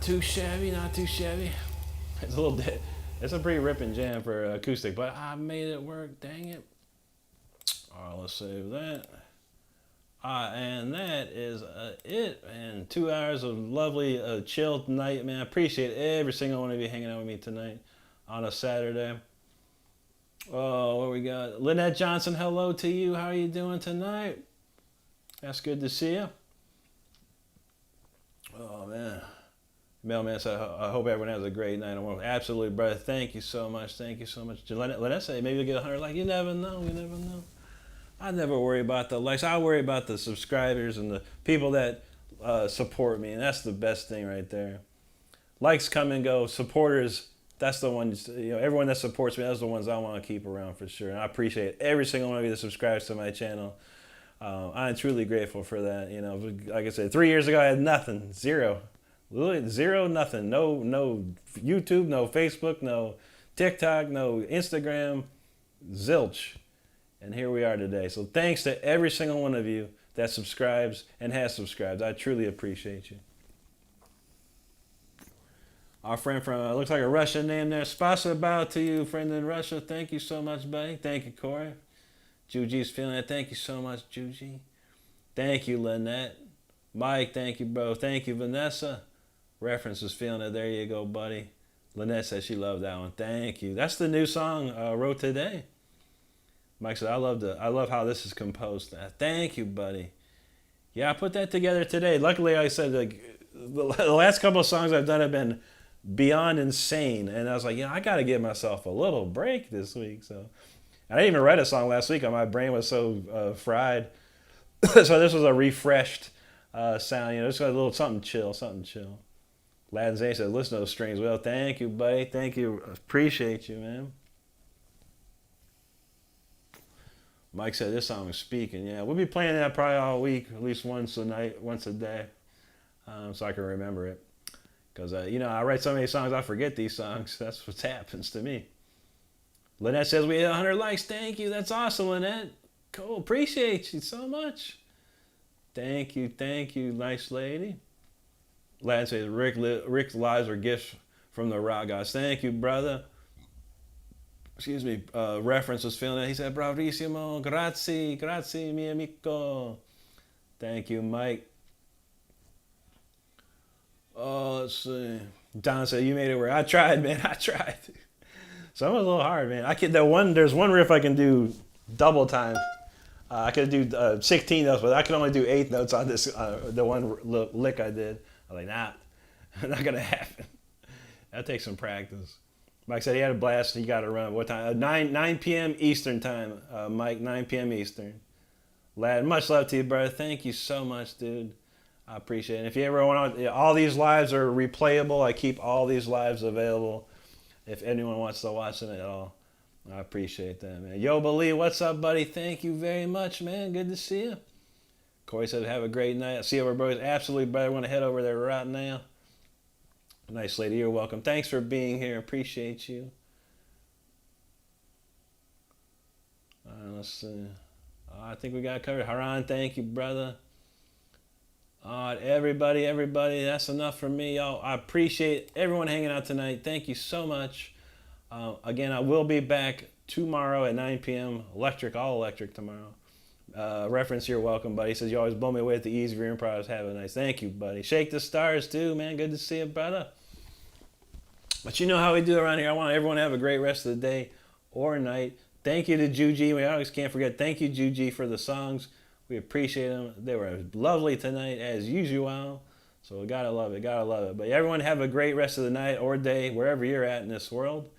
Speaker 1: too shabby, not too shabby. It's a little bit. It's a pretty ripping jam for acoustic, but I made it work. Dang it! All right, let's save that. And that is it. And 2 hours of lovely, chilled night, man. I appreciate every single one of you hanging out with me tonight on a Saturday. Oh, what we got? Lynette Johnson, hello to you. How are you doing tonight? That's good to see you. Oh, man. Mailman said, I hope everyone has a great night. Absolutely, brother. Thank you so much. Thank you so much. Lynette said, maybe you'll get 100 likes. You never know. You never know. I never worry about the likes. I worry about the subscribers and the people that support me. And that's the best thing right there. Likes come and go. Supporters, that's the ones, everyone that supports me, that's the ones I want to keep around for sure. And I appreciate every single one of you that subscribes to my channel. I'm truly grateful for that. Like I said, 3 years ago, I had nothing. Zero. Literally zero, nothing. No YouTube, no Facebook, no TikTok, no Instagram. Zilch. And here we are today. So thanks to every single one of you that subscribes and has subscribed. I truly appreciate you. Our friend from, looks like a Russian name there. Spasibo bow to you, friend in Russia. Thank you so much, buddy. Thank you, Corey. Juji's feeling it. Thank you so much, Juji. Thank you, Lynette. Mike, thank you, bro. Thank you, Vanessa. Reference is feeling it. There you go, buddy. Lynette said she loved that one. Thank you. That's the new song I wrote today. Mike said, I love how this is composed. Thank you, buddy. Yeah, I put that together today. Luckily, I said the last couple of songs I've done have been beyond insane. And I was like, I got to give myself a little break this week. So I didn't even write a song last week. My brain was so fried. So this was a refreshed sound. Just got a little something chill. Latin Zane said, listen to those strings. Well, thank you, buddy. Thank you. Appreciate you, man. Mike said this song is speaking. Yeah, we'll be playing that probably all week, at least once a night, once a day, so I can remember it. Because, I write so many songs, I forget these songs. That's what happens to me. Lynette says we hit 100 likes. Thank you. That's awesome, Lynette. Cool. Appreciate you so much. Thank you. Nice lady. Latin says Rick's lives are gifts from the rock gods. Thank you, brother. Excuse me, Reference was feeling it. He said, bravissimo, grazie, mio amico. Thank you, Mike. Oh, let's see. Don said, you made it work. I tried, man. I tried. So it was a little hard, man. There's one riff I can do double time. I could do 16 notes, but I can only do 8 notes on this, the one lick I did. I was like, nah, not going to happen. That takes some practice. Mike said he had a blast. He got to run. What time? 9 p.m. Eastern time. Mike, 9 p.m. Eastern. Lad, much love to you, brother. Thank you so much, dude. I appreciate it. If you ever want to, all these lives are replayable. I keep all these lives available. If anyone wants to watch them at all, I appreciate that, man. Yo, Bali, what's up, buddy? Thank you very much, man. Good to see you. Corey said, have a great night. I'll see you over, boys. Absolutely, brother. I want to head over there right now. Nice lady, you're welcome. Thanks for being here. Appreciate you. Let's see. I think we got it covered. Haran, thank you, brother. Everybody, that's enough for me, y'all. I appreciate everyone hanging out tonight. Thank you so much. Again, I will be back tomorrow at 9 p.m. All electric tomorrow. Reference, you're welcome, buddy. He says, you always blow me away with the ease of your improv. Have a nice. Thank you, buddy. Shake the stars, too, man. Good to see you, brother. But you know how we do around here. I want everyone to have a great rest of the day or night. Thank you to Juji. We always can't forget. Thank you, Juji, for the songs. We appreciate them. They were lovely tonight, as usual. So we gotta love it. But everyone have a great rest of the night or day, wherever you're at in this world.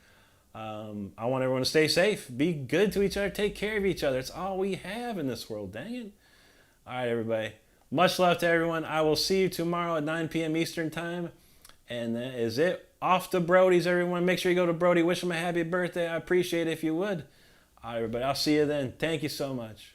Speaker 1: I want everyone to stay safe. Be good to each other. Take care of each other. It's all we have in this world. Dang it. All right, everybody. Much love to everyone. I will see you tomorrow at 9 p.m. Eastern Time. And that is it. Off to Brody's, everyone. Make sure you go to Brody. Wish him a happy birthday. I appreciate it if you would. All right, everybody. I'll see you then. Thank you so much.